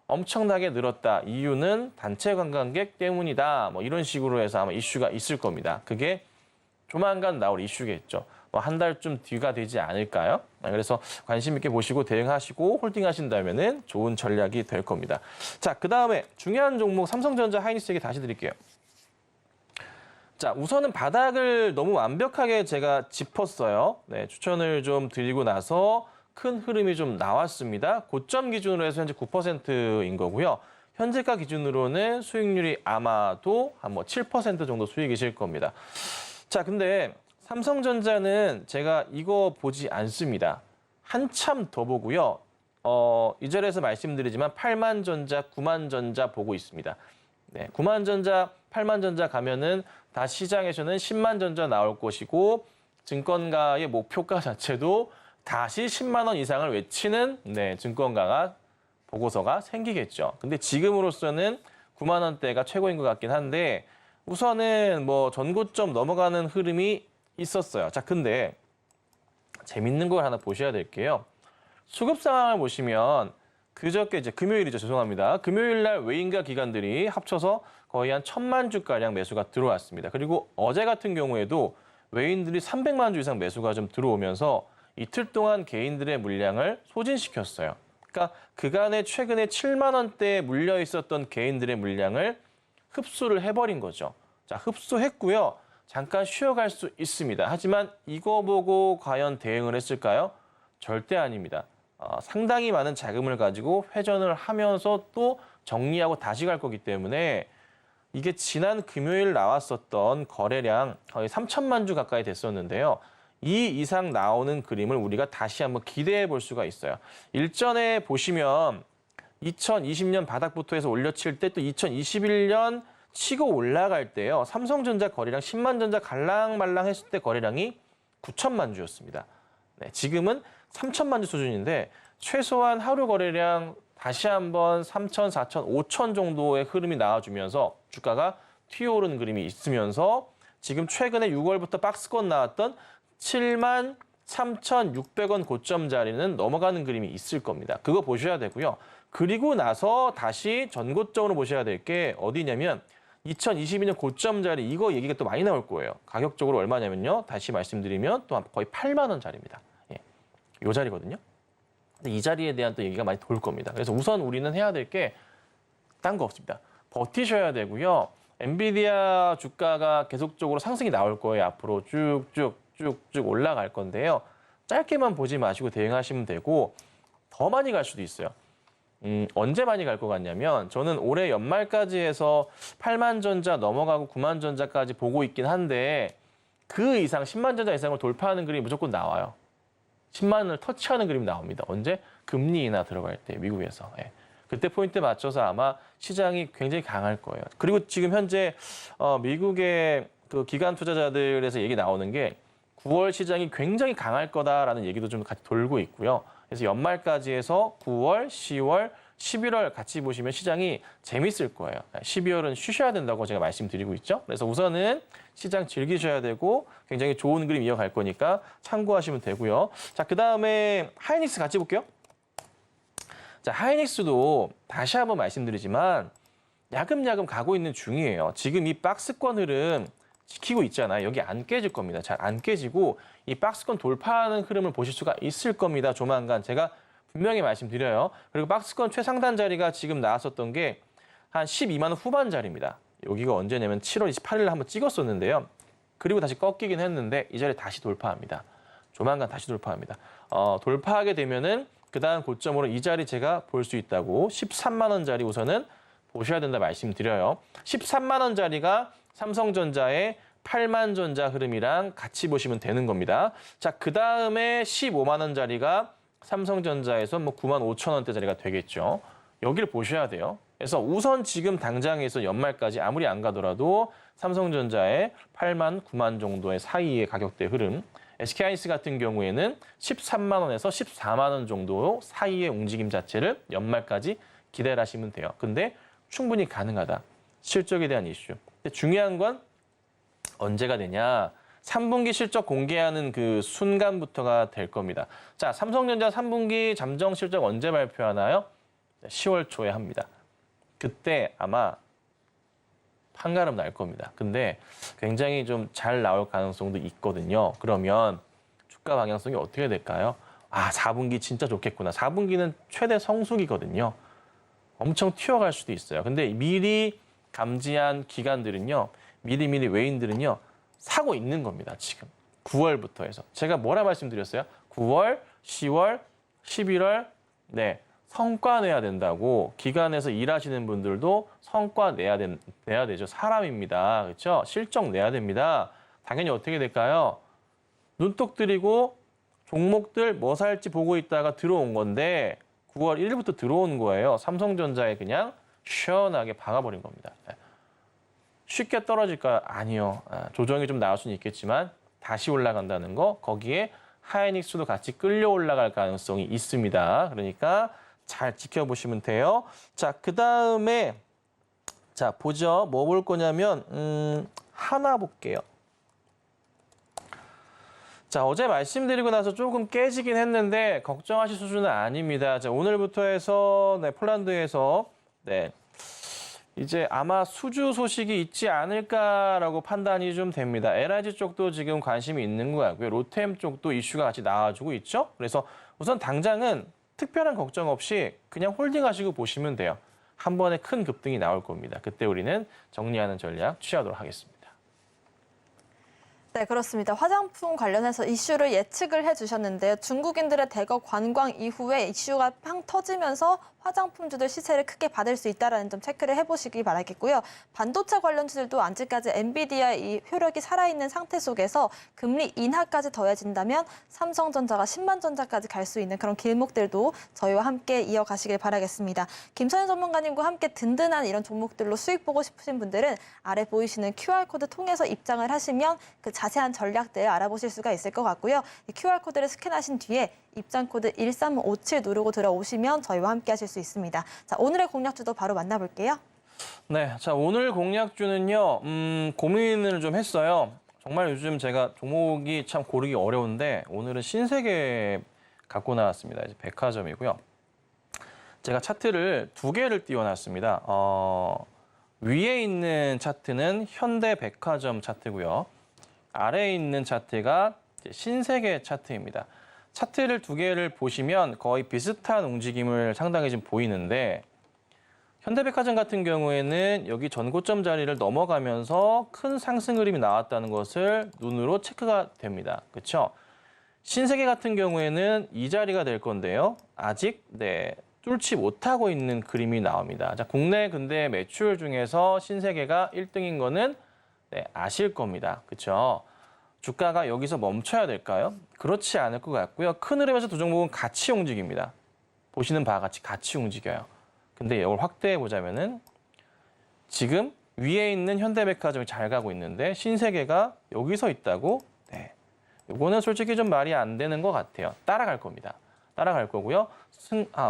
엄청나게 늘었다. 이유는 단체 관광객 때문이다. 뭐 이런 식으로 해서 아마 이슈가 있을 겁니다. 그게 조만간 나올 이슈겠죠. 뭐 한 달쯤 뒤가 되지 않을까요? 그래서 관심 있게 보시고 대응하시고 홀딩하신다면은 좋은 전략이 될 겁니다. 자, 그다음에 중요한 종목 삼성전자 하이닉스 얘기 다시 드릴게요. 자, 우선은 바닥을 너무 완벽하게 제가 짚었어요. 네, 추천을 좀 드리고 나서 큰 흐름이 좀 나왔습니다. 고점 기준으로 해서 현재 9%인 거고요. 현재가 기준으로는 수익률이 아마도 한 뭐 7% 정도 수익이실 겁니다. 자, 근데 삼성전자는 제가 이거 보지 않습니다. 한참 더 보고요. 이 자리에서 말씀드리지만 8만전자, 9만전자 보고 있습니다. 네, 9만전자, 8만전자 가면은 다 시장에서는 10만전자 나올 것이고 증권가의 목표가 자체도 다시 10만 원 이상을 외치는 증권가가 보고서가 생기겠죠. 근데 지금으로서는 9만 원대가 최고인 것 같긴 한데 우선은 뭐 전고점 넘어가는 흐름이 있었어요. 자, 근데 재밌는 걸 하나 보셔야 될게요. 수급 상황을 보시면 그저께 이제 금요일이죠. 죄송합니다. 금요일 날 외인가 기관들이 합쳐서 거의 한 1,000만 주가량 매수가 들어왔습니다. 그리고 어제 같은 경우에도 외인들이 300만 주 이상 매수가 좀 들어오면서 이틀 동안 개인들의 물량을 소진시켰어요. 그러니까 그간에 최근에 7만 원대에 물려 있었던 개인들의 물량을 흡수를 해버린 거죠. 자, 흡수했고요. 잠깐 쉬어갈 수 있습니다. 하지만 이거 보고 과연 대응을 했을까요? 절대 아닙니다. 상당히 많은 자금을 가지고 회전을 하면서 또 정리하고 다시 갈 거기 때문에 이게 지난 금요일 나왔었던 거래량 거의 3천만 주 가까이 됐었는데요. 이 이상 나오는 그림을 우리가 다시 한번 기대해 볼 수가 있어요. 일전에 보시면 2020년 바닥부터 해서 올려칠 때 또 2021년 치고 올라갈 때요. 삼성전자 거래량 10만 전자 갈랑말랑 했을 때 거래량이 9천만 주였습니다. 네, 지금은 3천만 주 수준인데 최소한 하루 거래량 다시 한번 3천, 4천, 5천 정도의 흐름이 나와주면서 주가가 튀어오르는 그림이 있으면서 지금 최근에 6월부터 박스권 나왔던 7만 3,600원 고점 자리는 넘어가는 그림이 있을 겁니다. 그거 보셔야 되고요. 그리고 나서 다시 전고점으로 보셔야 될 게 어디냐면 2022년 고점 자리 이거 얘기가 또 많이 나올 거예요. 가격적으로 얼마냐면요. 다시 말씀드리면 또 거의 8만 원 자리입니다. 예, 이 자리거든요. 근데 이 자리에 대한 또 얘기가 많이 돌 겁니다. 그래서 우선 우리는 해야 될 게 딴 거 없습니다. 버티셔야 되고요. 엔비디아 주가가 계속적으로 상승이 나올 거예요. 앞으로 쭉쭉 올라갈 건데요. 짧게만 보지 마시고 대응하시면 되고 더 많이 갈 수도 있어요. 언제 많이 갈 것 같냐면 저는 올해 연말까지 해서 8만 전자 넘어가고 9만 전자까지 보고 있긴 한데 그 이상 10만 전자 이상을 돌파하는 그림이 무조건 나와요. 10만을 터치하는 그림이 나옵니다. 언제? 금리 인하 들어갈 때 미국에서. 예. 그때 포인트 맞춰서 아마 시장이 굉장히 강할 거예요. 그리고 지금 현재 미국의 그 기관 투자자들에서 얘기 나오는 게 9월 시장이 굉장히 강할 거다라는 얘기도 좀 같이 돌고 있고요. 그래서 연말까지 해서 9월, 10월, 11월 같이 보시면 시장이 재밌을 거예요. 12월은 쉬셔야 된다고 제가 말씀드리고 있죠. 그래서 우선은 시장 즐기셔야 되고 굉장히 좋은 그림 이어갈 거니까 참고하시면 되고요. 자, 그다음에 하이닉스 같이 볼게요. 자, 하이닉스도 다시 한번 말씀드리지만 야금야금 가고 있는 중이에요. 지금 이 박스권 흐름 지키고 있잖아요. 여기 안 깨질 겁니다. 잘 안 깨지고 이 박스권 돌파하는 흐름을 보실 수가 있을 겁니다. 조만간 제가 분명히 말씀드려요. 그리고 박스권 최상단 자리가 지금 나왔었던 게 한 12만 원 후반 자리입니다. 여기가 언제냐면 7월 28일 한번 찍었었는데요. 그리고 다시 꺾이긴 했는데 이 자리 다시 돌파합니다. 조만간 다시 돌파합니다. 돌파하게 되면은 그 다음 고점으로 이 자리 제가 볼 수 있다고 13만 원짜리 우선은 보셔야 된다 말씀드려요. 13만 원짜리가 삼성전자의 8만 전자 흐름이랑 같이 보시면 되는 겁니다. 자, 그 다음에 15만 원짜리가 삼성전자에서 뭐 9만 5천 원대짜리가 되겠죠. 여기를 보셔야 돼요. 그래서 우선 지금 당장에서 연말까지 아무리 안 가더라도 삼성전자의 8만, 9만 정도의 사이의 가격대 흐름, SK하이닉스 같은 경우에는 13만 원에서 14만 원 정도 사이의 움직임 자체를 연말까지 기대를 하시면 돼요. 근데 충분히 가능하다. 실적에 대한 이슈. 근데 중요한 건 언제가 되냐. 3분기 실적 공개하는 그 순간부터가 될 겁니다. 자, 삼성전자 3분기 잠정 실적 언제 발표하나요? 10월 초에 합니다. 그때 아마 한가름 날 겁니다. 근데 굉장히 좀 잘 나올 가능성도 있거든요. 그러면 주가 방향성이 어떻게 될까요? 4분기 진짜 좋겠구나. 4분기는 최대 성수기거든요. 엄청 튀어갈 수도 있어요. 근데 미리 감지한 기관들은요. 미리 외인들은요. 사고 있는 겁니다. 지금 9월부터 해서. 제가 뭐라 말씀드렸어요? 9월, 10월, 11월 네. 성과 내야 된다고 기관에서 일하시는 분들도 성과 내야 되죠. 사람입니다. 그렇죠? 실적 내야 됩니다. 당연히 어떻게 될까요? 눈독 들이고 종목들 뭐 살지 보고 있다가 들어온 건데 9월 1일부터 들어온 거예요. 삼성전자에 그냥 시원하게 박아버린 겁니다. 쉽게 떨어질까요? 아니요. 조정이 좀 나올 수는 있겠지만 다시 올라간다는 거 거기에 하이닉스도 같이 끌려 올라갈 가능성이 있습니다. 그러니까 잘 지켜보시면 돼요. 자, 그 다음에 자 보죠. 뭐 볼 거냐면 하나 볼게요. 자, 어제 말씀드리고 나서 조금 깨지긴 했는데 걱정하실 수준은 아닙니다. 자, 오늘부터 해서 폴란드에서 이제 아마 수주 소식이 있지 않을까라고 판단이 좀 됩니다. LIG 쪽도 지금 관심이 있는 것 같고요. 로템 쪽도 이슈가 같이 나와주고 있죠. 그래서 우선 당장은 특별한 걱정 없이 그냥 홀딩하시고 보시면 돼요. 한 번에 큰 급등이 나올 겁니다. 그때 우리는 정리하는 전략 취하도록 하겠습니다. 네, 그렇습니다. 화장품 관련해서 이슈를 예측을 해주셨는데요. 중국인들의 대거 관광 이후에 이슈가 팡 터지면서 화장품주들 시세를 크게 받을 수 있다는 점 체크를 해보시기 바라겠고요. 반도체 관련주들도 아직까지 엔비디아의 이 효력이 살아있는 상태 속에서 금리 인하까지 더해진다면 삼성전자가 10만 전자까지 갈 수 있는 그런 길목들도 저희와 함께 이어가시길 바라겠습니다. 김선희 전문가님과 함께 든든한 이런 종목들로 수익 보고 싶으신 분들은 아래 보이시는 QR코드 통해서 입장을 하시면 그 자세한 전략들 알아보실 수가 있을 것 같고요. 이 QR코드를 스캔하신 뒤에 입장 코드 1357 누르고 들어오시면 저희와 함께 하실 수 있습니다. 자, 오늘의 공략주도 바로 만나볼게요. 네, 자 오늘 공략주는요. 고민을 좀 했어요. 정말 요즘 제가 종목이 참 고르기 어려운데 오늘은 신세계 갖고 나왔습니다. 이제 백화점이고요. 제가 차트를 두 개를 띄워놨습니다. 위에 있는 차트는 현대백화점 차트고요. 아래에 있는 차트가 신세계 차트입니다. 차트를 두 개를 보시면 거의 비슷한 움직임을 상당히 좀 보이는데 현대백화점 같은 경우에는 여기 전고점 자리를 넘어가면서 큰 상승 흐름이 나왔다는 것을 눈으로 체크가 됩니다. 그렇죠? 신세계 같은 경우에는 이 자리가 될 건데요. 아직 뚫지 못하고 있는 그림이 나옵니다. 자, 국내 근대 매출 중에서 신세계가 1등인 거는 아실 겁니다. 그렇죠? 주가가 여기서 멈춰야 될까요? 그렇지 않을 것 같고요. 큰 흐름에서 두 종목은 같이 움직입니다. 보시는 바와 같이 움직여요. 근데 이걸 확대해 보자면은 지금 위에 있는 현대백화점이 잘 가고 있는데 신세계가 여기서 있다고? 이거는 솔직히 좀 말이 안 되는 것 같아요. 따라갈 겁니다. 따라갈 거고요.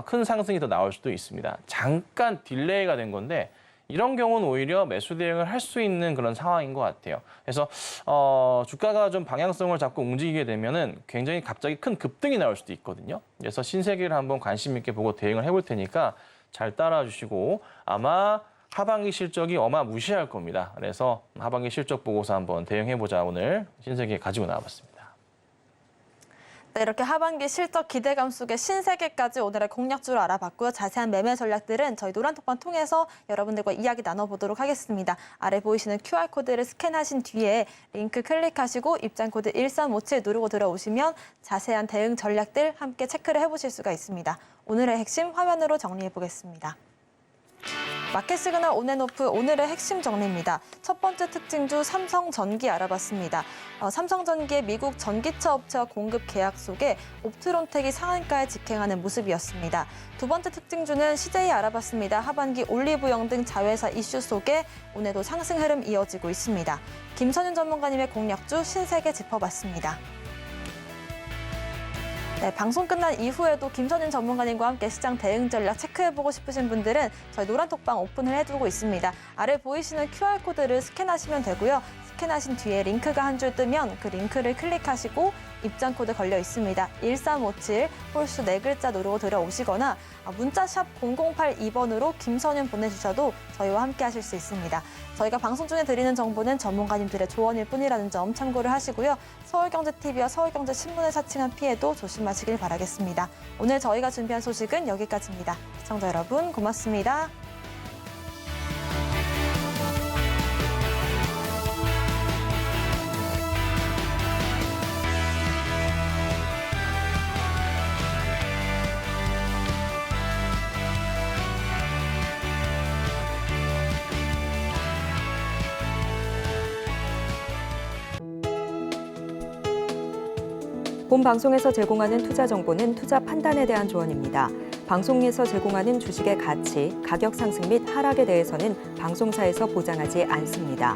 큰 상승이 더 나올 수도 있습니다. 잠깐 딜레이가 된 건데 이런 경우는 오히려 매수 대응을 할 수 있는 그런 상황인 것 같아요. 그래서 주가가 좀 방향성을 잡고 움직이게 되면은 굉장히 갑자기 큰 급등이 나올 수도 있거든요. 그래서 신세계를 한번 관심 있게 보고 대응을 해볼 테니까 잘 따라와 주시고 아마 하반기 실적이 어마무시할 겁니다. 그래서 하반기 실적 보고서 한번 대응해보자 오늘 신세계 가지고 나와봤습니다. 네, 이렇게 하반기 실적 기대감 속에 신세계까지 오늘의 공략주를 알아봤고요. 자세한 매매 전략들은 저희 노란톡방 통해서 여러분들과 이야기 나눠보도록 하겠습니다. 아래 보이시는 QR코드를 스캔하신 뒤에 링크 클릭하시고 입장코드 1357 누르고 들어오시면 자세한 대응 전략들 함께 체크를 해보실 수가 있습니다. 오늘의 핵심 화면으로 정리해보겠습니다. 마켓 시그널 온앤오프 오늘의 핵심 정리입니다. 첫 번째 특징주 삼성전기 알아봤습니다. 삼성전기의 미국 전기차 업체와 공급 계약 속에 옵트론텍이 상한가에 직행하는 모습이었습니다. 두 번째 특징주는 CJ 알아봤습니다. 하반기 올리브영 등 자회사 이슈 속에 오늘도 상승 흐름 이어지고 있습니다. 김선윤 전문가님의 공략주 신세계 짚어봤습니다. 네, 방송 끝난 이후에도 김선윤 전문가님과 함께 시장 대응 전략 체크해보고 싶으신 분들은 저희 노란톡방 오픈을 해두고 있습니다. 아래 보이시는 QR코드를 스캔하시면 되고요. 스캔하신 뒤에 링크가 한 줄 뜨면 그 링크를 클릭하시고 입장코드 걸려 있습니다. 1357 홀수 4글자 누르고 들어오시거나 문자 샵 0082번으로 김선윤 보내주셔도 저희와 함께 하실 수 있습니다. 저희가 방송 중에 드리는 정보는 전문가님들의 조언일 뿐이라는 점 참고를 하시고요. 서울경제TV와 서울경제신문을 사칭한 피해도 조심하시길 바라겠습니다. 오늘 저희가 준비한 소식은 여기까지입니다. 시청자 여러분 고맙습니다. 본 방송에서 제공하는 투자 정보는 투자 판단에 대한 조언입니다. 방송에서 제공하는 주식의 가치, 가격 상승 및 하락에 대해서는 방송사에서 보장하지 않습니다.